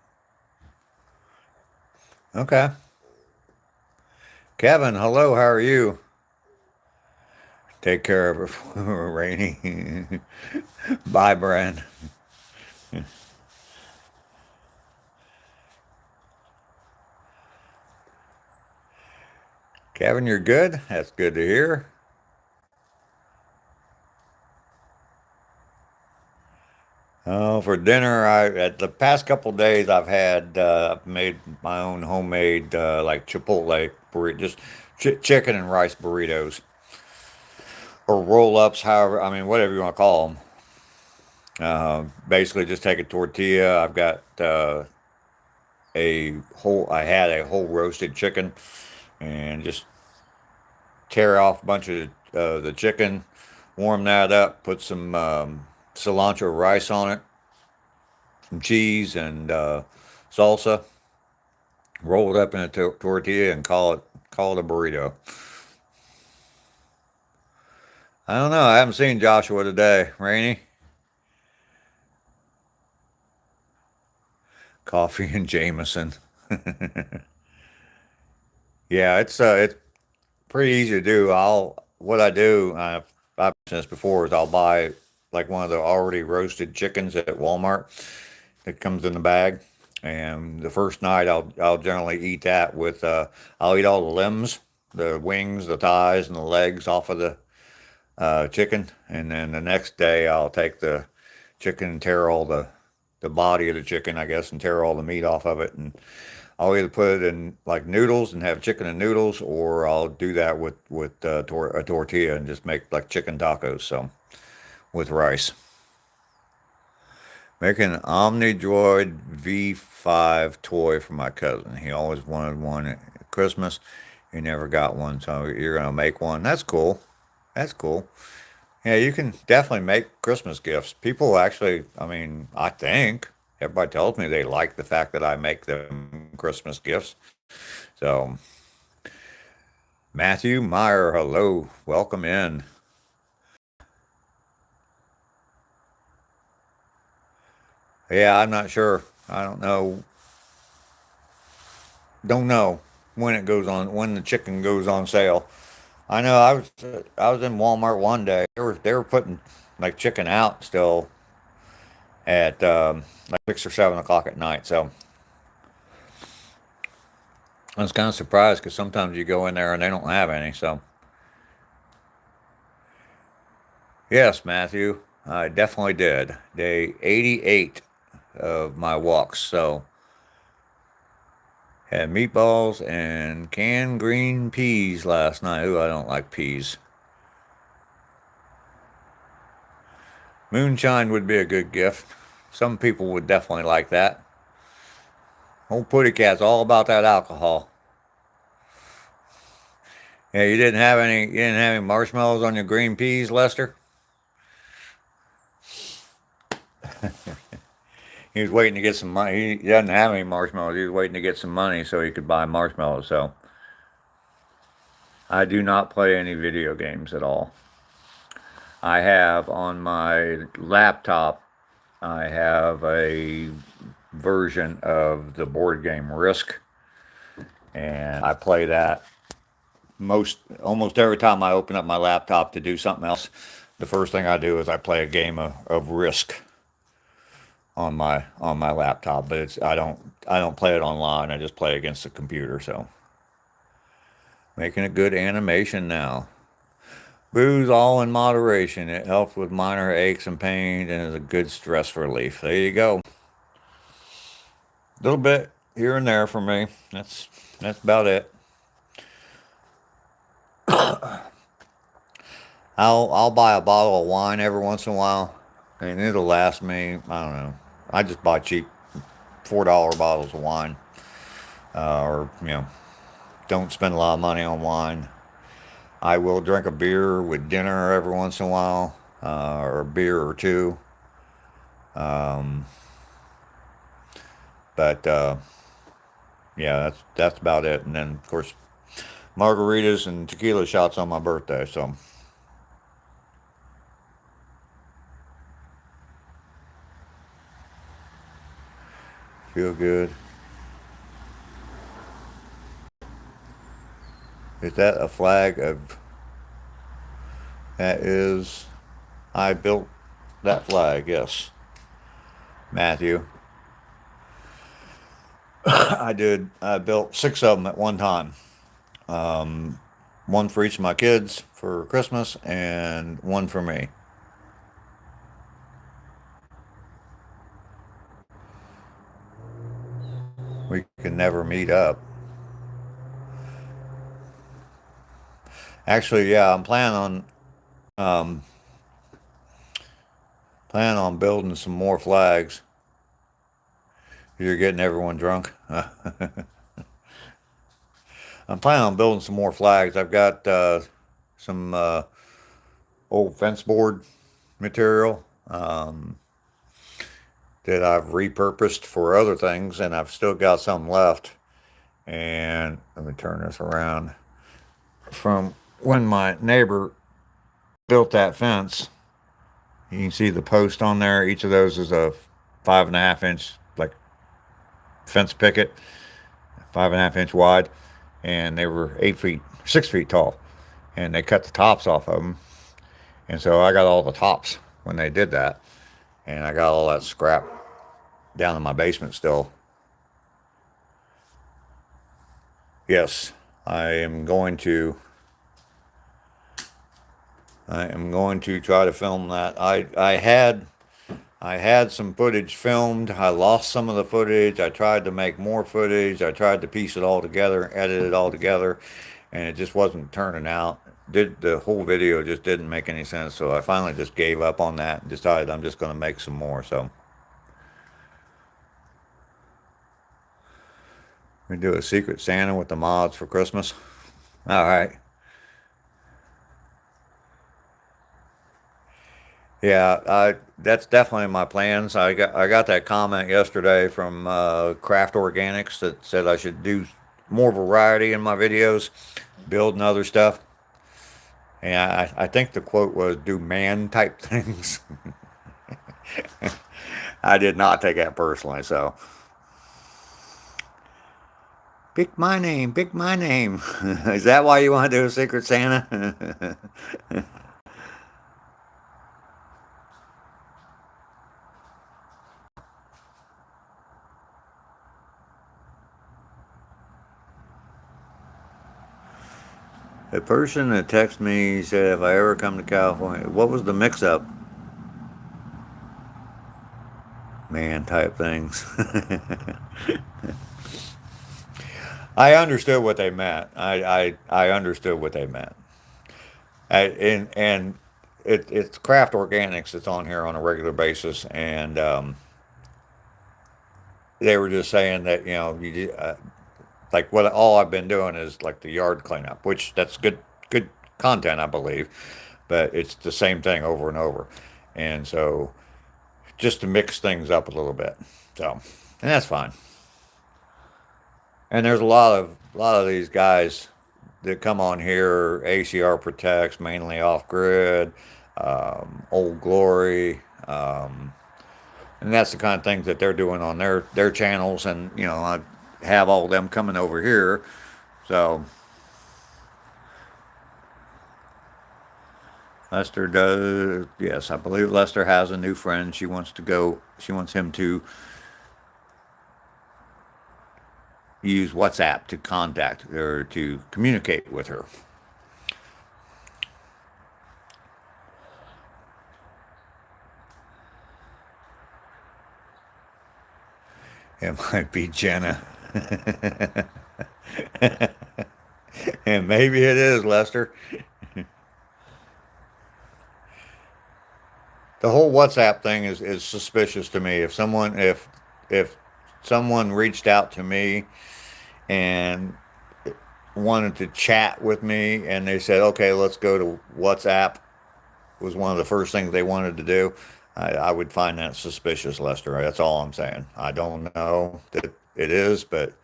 Okay. Kevin, hello, how are you? Take care of her, Rainy. Bye, Bren. Kevin, you're good? That's good to hear. Oh, for dinner, at the past couple days I've made my own homemade like Chipotle burrito, just chicken and rice burritos or roll ups, however, I mean whatever you want to call them. Basically, just take a tortilla. I've got I had a whole roasted chicken, and just tear off a bunch of the chicken, warm that up, put some cilantro rice on it, some cheese and salsa, roll it up in a tortilla, and call it a burrito. I don't know. I haven't seen Joshua today. Rainy coffee and Jameson. Yeah, it's pretty easy to do. What I do, I've mentioned this before, is I'll buy like one of the already roasted chickens at Walmart that comes in the bag. And the first night I'll generally eat that with I'll eat all the limbs, the wings, the thighs, and the legs off of the chicken, and then the next day I'll take the chicken and tear all the body of the chicken, I guess, and tear all the meat off of it, and I'll either put it in like noodles and have chicken and noodles, or I'll do that with a tortilla and just make like chicken tacos. So with rice. Making an Omni Droid V5 toy for my cousin. He always wanted one at Christmas. He never got one, so you're gonna make one. That's cool. That's cool. Yeah, you can definitely make Christmas gifts. People actually, I mean, I think everybody tells me they like the fact that I make them Christmas gifts. So, Matthew Meyer, hello, welcome in. Yeah, I'm not sure. I don't know. Don't know when the chicken goes on sale. I know I was in Walmart one day. They were putting like chicken out still at like 6 or 7 o'clock at night. So I was kind of surprised because sometimes you go in there and they don't have any. So yes, Matthew, I definitely did. Day 88 of my walks. So had meatballs and canned green peas last night. Ooh, I don't like peas. Moonshine would be a good gift. Some people would definitely like that. Old Putty Cat's all about that alcohol. Yeah, you didn't have any marshmallows on your green peas, Lester? He was waiting to get some money. He doesn't have any marshmallows. He was waiting to get some money so he could buy marshmallows. So I do not play any video games at all. I have on my laptop, I have a version of the board game Risk, and I play that almost every time I open up my laptop to do something else. The first thing I do is I play a game of Risk on my laptop, but I don't play it online. I just play against the computer. So making a good animation now. Booze all in moderation. It helps with minor aches and pains and is a good stress relief. There you go. A little bit here and there for me. That's about it. I'll buy a bottle of wine every once in a while, and it'll last me. I don't know. I just buy cheap $4 bottles of wine, or don't spend a lot of money on wine. I will drink a beer with dinner every once in a while, or a beer or two. But yeah, that's about it. And then of course, margaritas and tequila shots on my birthday. So. Feel good. Is that a flag of... That is... I built that flag, yes. Matthew. I did. I built 6 of them at one time. One for each of my kids for Christmas and one for me. We can never meet up. Actually, yeah, I'm planning on building some more flags. You're getting everyone drunk. I'm planning on building some more flags. I've got some old fence board material that I've repurposed for other things, and I've still got some left. And let me turn this around. From when my neighbor built that fence, you can see the post on there. Each of those is a 5.5 inch like fence picket, 5.5 inch wide, and they were 6 feet tall, and they cut the tops off of them. And so I got all the tops when they did that, and I got all that scrap down in my basement still. Yes, I am going to try to film that. I had some footage filmed. I lost some of the footage. I tried to make more footage. I tried to piece it all together, edit it all together, and it just wasn't turning out. The whole video just didn't make any sense, so I finally just gave up on that and decided I'm just going to make some more. So we do a Secret Santa with the mods for Christmas. All right. Yeah, that's definitely my plans. I got that comment yesterday from Craft Organics that said I should do more variety in my videos, building other stuff. And I think the quote was, do man type things. I did not take that personally, so. Pick my name, pick my name. Is that why you want to do a Secret Santa? A person that texted me said, if I ever come to California, what was the mix-up? Man type things. I understood what they meant. I understood what they meant. And it's Craft Organics that's on here on a regular basis, and they were just saying that like what all I've been doing is like the yard cleanup, which that's good content, I believe, but it's the same thing over and over, and so just to mix things up a little bit. So, and that's fine. And there's a lot of these guys that come on here, ACR Protects, mainly off grid, Old Glory, and that's the kind of things that they're doing on their channels. And I have all of them coming over here. So Lester does, yes, I believe Lester has a new friend. She wants him to use WhatsApp to contact or to communicate with her. It might be Jenna. And maybe it is, Lester. The whole WhatsApp thing is suspicious to me. If someone reached out to me and wanted to chat with me and they said, okay, let's go to WhatsApp, was one of the first things they wanted to do, I would find that suspicious, Lester. That's all I'm saying. I don't know that it is, but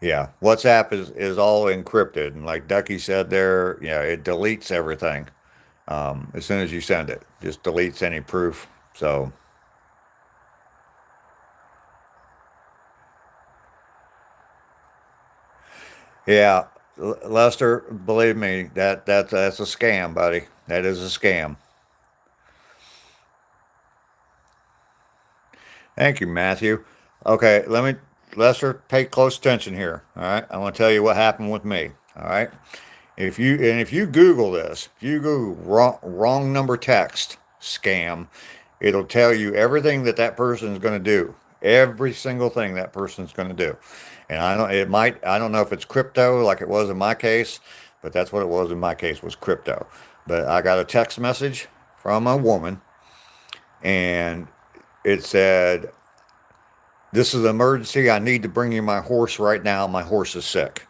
yeah, WhatsApp is all encrypted. And like Ducky said there, it deletes everything. As soon as you send it, just deletes any proof. So, yeah, Lester, believe me, that's a scam, buddy. That is a scam. Thank you, Matthew. Okay, Lester, pay close attention here. All right, I want to tell you what happened with me. All right, if you Google this, if you Google wrong number text scam, it'll tell you everything that person is going to do, every single thing that person's going to do. And I don't know if it's crypto like it was in my case, but that's what it was in my case, was crypto. But I got a text message from a woman, and it said, "This is an emergency. I need to bring you my horse right now. My horse is sick."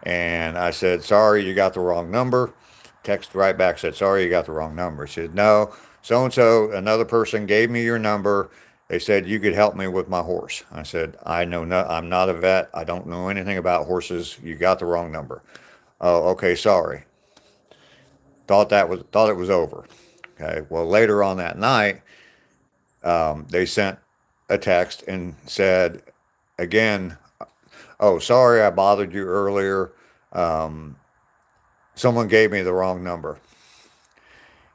And I said, "Sorry, you got the wrong number." Text right back, said, "Sorry, you got the wrong number." She said, "No, so-and-so, another person gave me your number. They said you could help me with my horse." I said, "I know no, I'm not a vet. I don't know anything about horses. You got the wrong number." "Oh, okay, sorry." Thought it was over. Okay. Well, later on that night, they sent a text and said, again, "Oh, sorry, I bothered you earlier. Someone gave me the wrong number."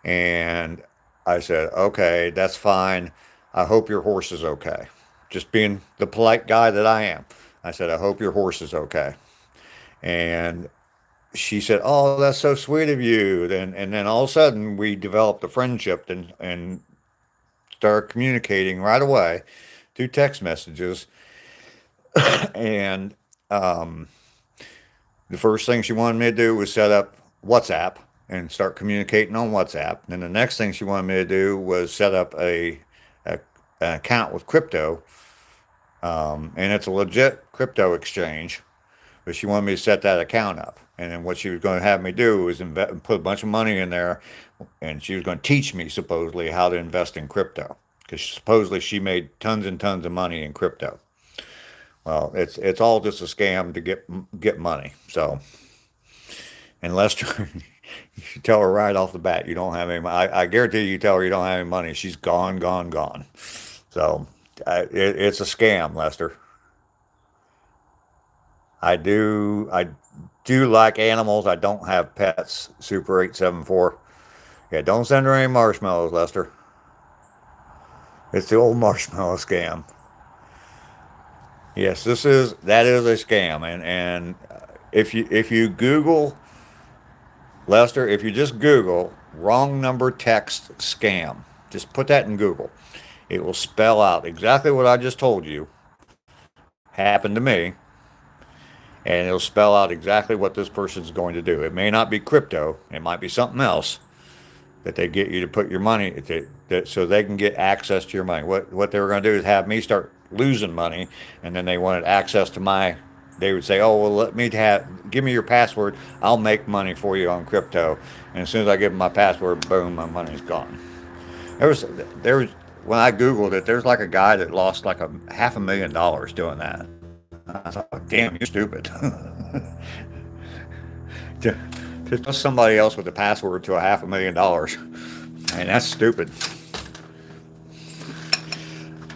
And I said, "Okay, that's fine. I hope your horse is okay." Just being the polite guy that I am. I said, "I hope your horse is okay." And she said, "Oh, that's so sweet of you." And then all of a sudden we developed a friendship and started communicating right away through text messages. And the first thing she wanted me to do was set up WhatsApp and start communicating on WhatsApp. And then the next thing she wanted me to do was set up an account with crypto. And it's a legit crypto exchange, but she wanted me to set that account up. And then what she was going to have me do was put a bunch of money in there, and she was going to teach me supposedly how to invest in crypto, because supposedly she made tons and tons of money in crypto. Well, it's all just a scam to get money. So, and Lester, you should tell her right off the bat you don't have any money. I guarantee you tell her you don't have any money, she's gone, gone, gone. So, it's a scam, Lester. I do like animals. I don't have pets. Super 874. Yeah, don't send her any marshmallows, Lester. It's the old marshmallow scam. Yes, that is a scam. And if you Google, Lester, if you just Google wrong number text scam, just put that in Google. It will spell out exactly what I just told you happened to me. And it'll spell out exactly what this person's going to do. It may not be crypto. It might be something else that they get you to put your money so they can get access to your money. What they were going to do is have me start losing money, and then they wanted access to they would say, "Oh, well, give me your password. I'll make money for you on crypto." And as soon as I give them my password, boom, my money's gone. There was when I Googled it, there's like a guy that lost like a $500,000 doing that. I thought, damn, you're stupid. to trust somebody else with the password to a $500,000. And that's stupid.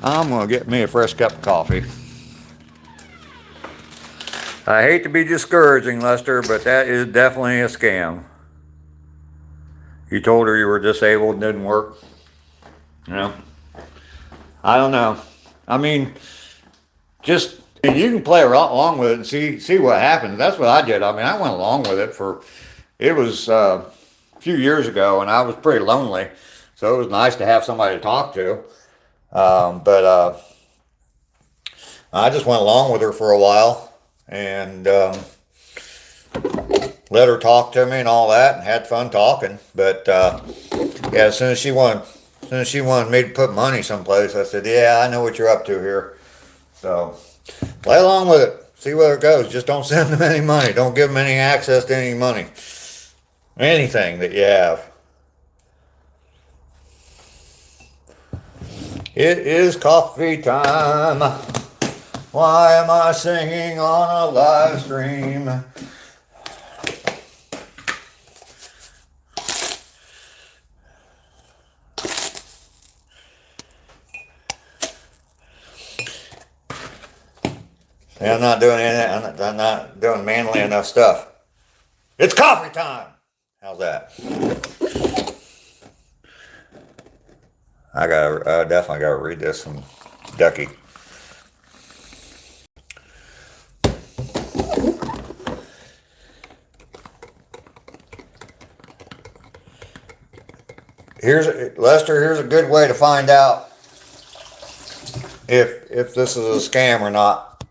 I'm gonna get me a fresh cup of coffee. I hate to be discouraging, Lester, but that is definitely a scam. You told her you were disabled and didn't work? No. I don't know. I mean, just you can play along with it and see what happens. That's what I did. I mean, I went along with it it was a few years ago, and I was pretty lonely, so it was nice to have somebody to talk to. But I just went along with her for a while and let her talk to me and all that, and had fun talking. But yeah, as soon as she wanted me to put money someplace, I said, "Yeah, I know what you're up to here." So play along with it, see where it goes. Just don't send them any money. Don't give them any access to any money, anything that you have. It is coffee time. Why am I singing on a live stream? Yeah, I'm not doing anything. I'm not doing manly enough stuff. It's coffee time. How's that? I definitely gotta read this from Ducky. Lester, here's a good way to find out if this is a scam or not.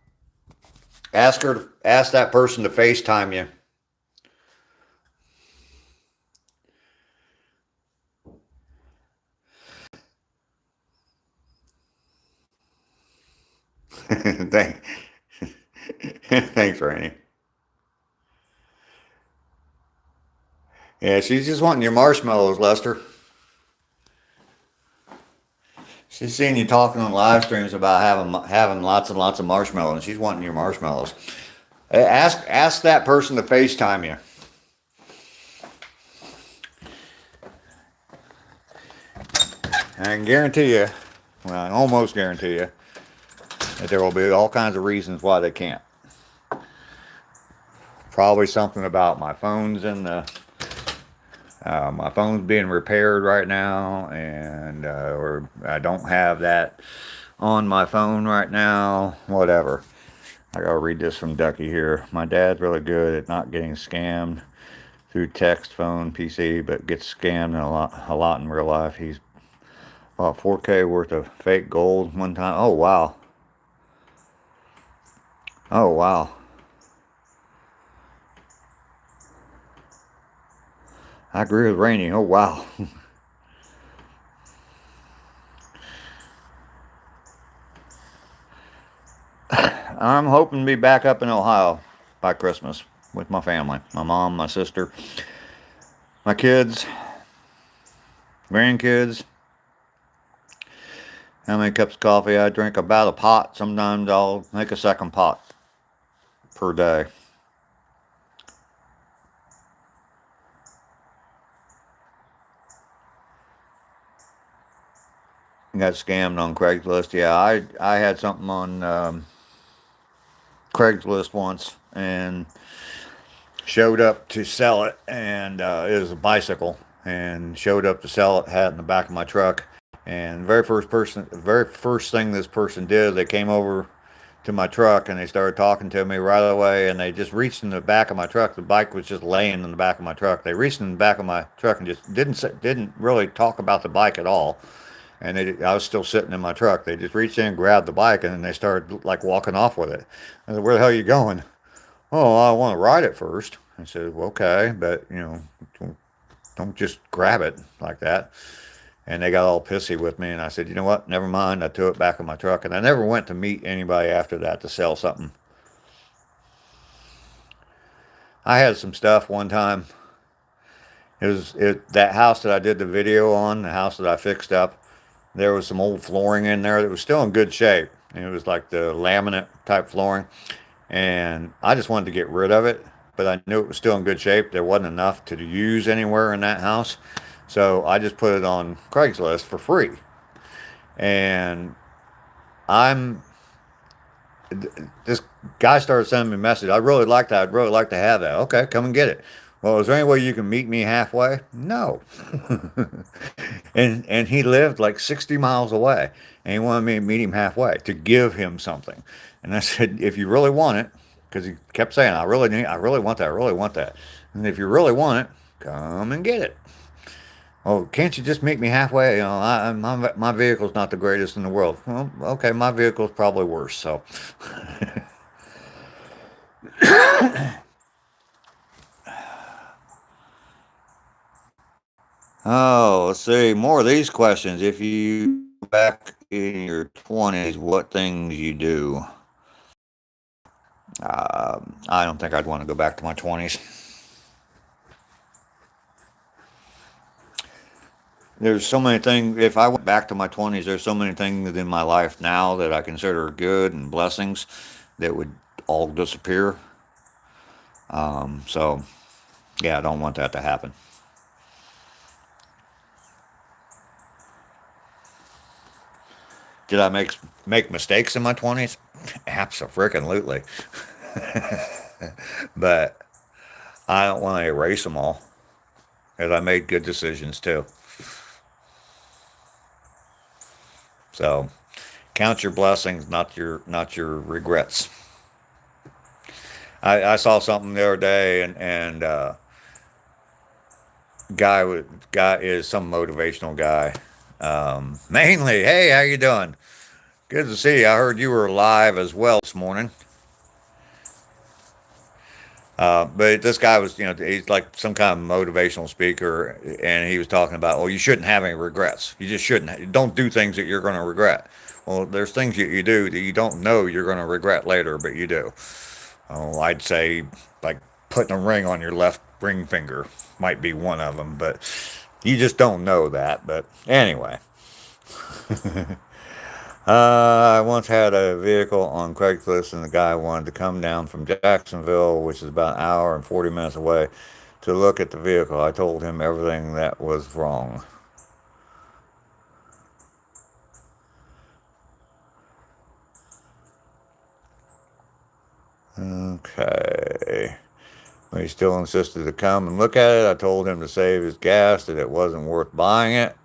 Ask that person to FaceTime you. Thanks, Rainey. Yeah, she's just wanting your marshmallows, Lester. She's seen you talking on live streams about having lots and lots of marshmallows, and she's wanting your marshmallows. Ask that person to FaceTime you. I can guarantee you, well, I almost guarantee you, that there will be all kinds of reasons why they can't. Probably something about my phone's my phone's being repaired right now, and or I don't have that on my phone right now. Whatever. I gotta read this from Ducky here. My dad's really good at not getting scammed through text, phone, PC, but gets scammed a lot in real life. He's bought 4K worth of fake gold one time. Oh wow. Oh wow. I agree with Rainey. Oh wow. I'm hoping to be back up in Ohio by Christmas with my family. My mom, my sister, my kids, grandkids. How many cups of coffee I drink? About a pot. Sometimes I'll make a second pot per day. Got scammed on Craigslist. Yeah, I had something on Craigslist once and showed up to sell it, and it was a bicycle, and showed up to sell it, had it in the back of my truck, and the very first thing this person did, they came over to my truck and they started talking to me right away, and they just reached in the back of my truck. The bike was just laying in the back of my truck. They reached in the back of my truck and just didn't really talk about the bike at all. And I was still sitting in my truck. They just reached in and grabbed the bike, and then they started like walking off with it. I said, "Where the hell are you going?" "Oh, I want to ride it first." I said, "Well, okay, but don't just grab it like that." And they got all pissy with me, and I said, "You know what? Never mind." I threw it back in my truck, and I never went to meet anybody after that to sell something. I had some stuff one time. It was that house that I did the video on, the house that I fixed up. there was some old flooring in there that was still in good shape. And it was like the laminate type flooring. And I just wanted to get rid of it, but I knew it was still in good shape. There wasn't enough to use anywhere in that house. So I just put it on Craigslist for free. And I'm this guy started sending me a message. I really like that. I'd really like to have that. Okay, come and get it. Well, is there any way you can meet me halfway? No. And he lived like 60 miles away, and he wanted me to meet him halfway to give him something. And I said, if you really want it, because he kept saying, I really want that, I really want that. And if you really want it, come and get it. Oh, can't you just meet me halfway? You know, my vehicle's not the greatest in the world. Well, okay, my vehicle's probably worse. So, oh, let's see more of these questions. If you back in your 20s, what things you do? I don't think I'd want to go back to my 20s. There's so many things. If I went back to my 20s, there's so many things in my life now that I consider good and blessings that would all disappear. So, yeah, I don't want that to happen. Did I make mistakes in my 20s? Absolutely. But I don't want to erase them all, because I made good decisions too. So, count your blessings, not your regrets. I saw something the other day, and guy is some motivational guy. Mainly, hey, how you doing? Good to see you. I heard you were live as well this morning. But this guy was, he's like some kind of motivational speaker, and he was talking about, well, you shouldn't have any regrets. You just shouldn't. Don't do things that you're going to regret. Well, there's things that you do that you don't know you're going to regret later, but you do. Oh, I'd say like putting a ring on your left ring finger might be one of them, but you just don't know that. But anyway. I once had a vehicle on Craigslist, and the guy wanted to come down from Jacksonville, which is about an hour and 40 minutes away, to look at the vehicle. I told him everything that was wrong. Okay. He still insisted to come and look at it. I told him to save his gas, that it wasn't worth buying it.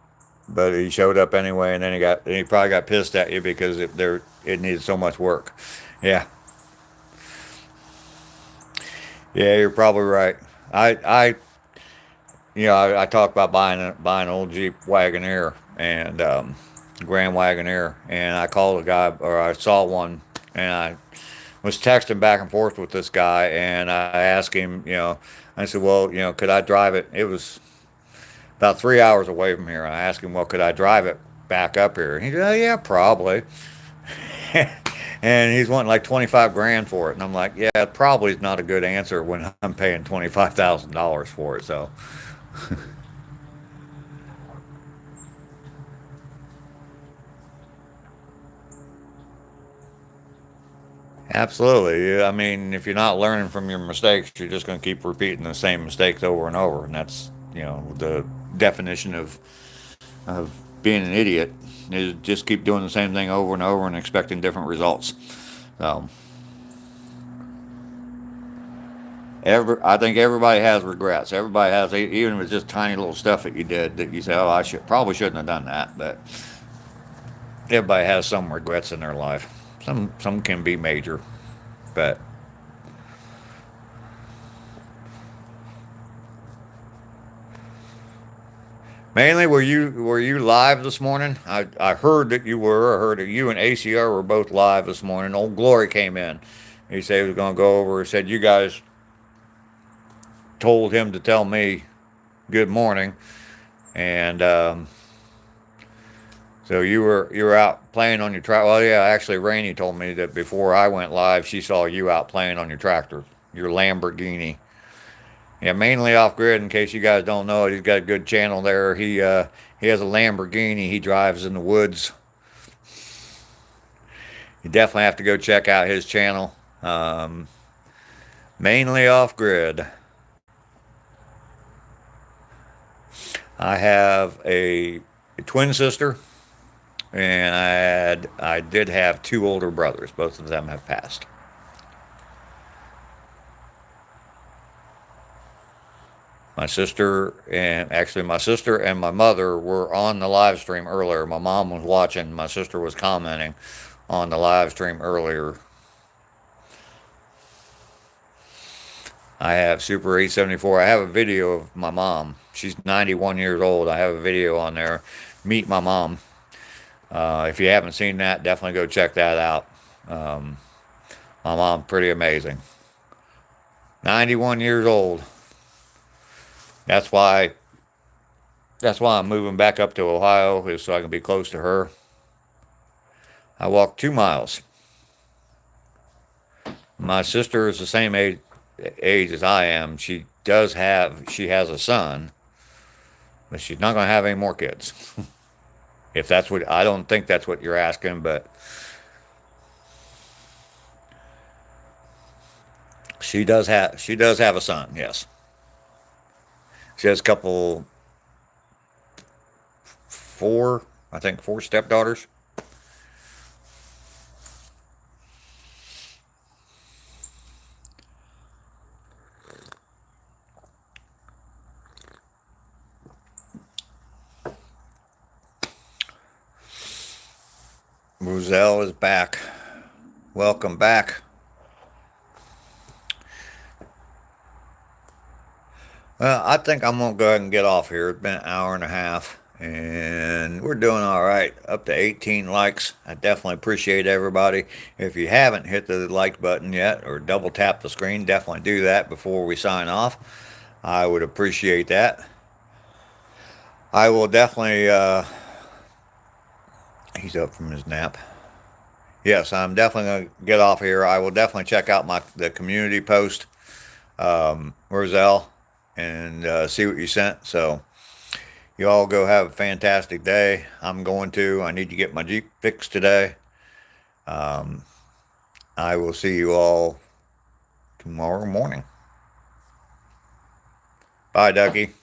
But he showed up anyway, and then he probably got pissed at you because it needed so much work. Yeah. Yeah, you're probably right. I talked about buying an old Jeep Wagoneer and Grand Wagoneer, and I called a guy, or I saw one, and I was texting back and forth with this guy, and I asked him, I said, well, could I drive it? It was about 3 hours away from here. And I asked him, well, could I drive it back up here? And he said, oh, yeah, probably. And he's wanting like 25 grand for it. And I'm like, yeah, probably is not a good answer when I'm paying $25,000 for it. So, absolutely. Yeah, I mean, if you're not learning from your mistakes, you're just going to keep repeating the same mistakes over and over. And that's, the definition of being an idiot is just keep doing the same thing over and over and expecting different results. So, I think everybody has regrets. Everybody has, even if it's just tiny little stuff that you did that you say, oh, probably shouldn't have done that. But everybody has some regrets in their life. Some can be major, but mainly, were you live this morning? I heard that you were. I heard that you and ACR were both live this morning. Old Glory came in. He said he was going to go over. He said you guys told him to tell me good morning, and so you were out playing on your tractor. Well, yeah, actually, Rainey told me that before I went live, she saw you out playing on your tractor, your Lamborghini. Yeah, mainly off grid. In case you guys don't know it, he's got a good channel there. He has a Lamborghini he drives in the woods. You definitely have to go check out his channel. Mainly off grid. I have a twin sister, and I did have two older brothers. Both of them have passed. My sister and my mother were on the live stream earlier. My mom was watching. My sister was commenting on the live stream earlier. I have Super 874. I have a video of my mom. She's 91 years old. I have a video on there. Meet my mom. If you haven't seen that, definitely go check that out. My mom's pretty amazing. 91 years old. That's why I'm moving back up to Ohio, is so I can be close to her. I walk 2 miles. My sister is the same age as I am. She has a son, but she's not going to have any more kids. If that's what, I don't think that's what you're asking, but she does have a son, yes. She has a couple, four stepdaughters. Roselle is back. Welcome back. Well, I think I'm going to go ahead and get off here. It's been an hour and a half, and we're doing all right. Up to 18 likes. I definitely appreciate everybody. If you haven't hit the like button yet or double tap the screen, definitely do that before we sign off. I would appreciate that. I will definitely... he's up from his nap. Yes, I'm definitely going to get off here. I will definitely check out the community post, Roselle, and see what you sent. So you all go have a fantastic day. I'm going to. I need to get my Jeep fixed today. I will see you all tomorrow morning. Bye, Ducky.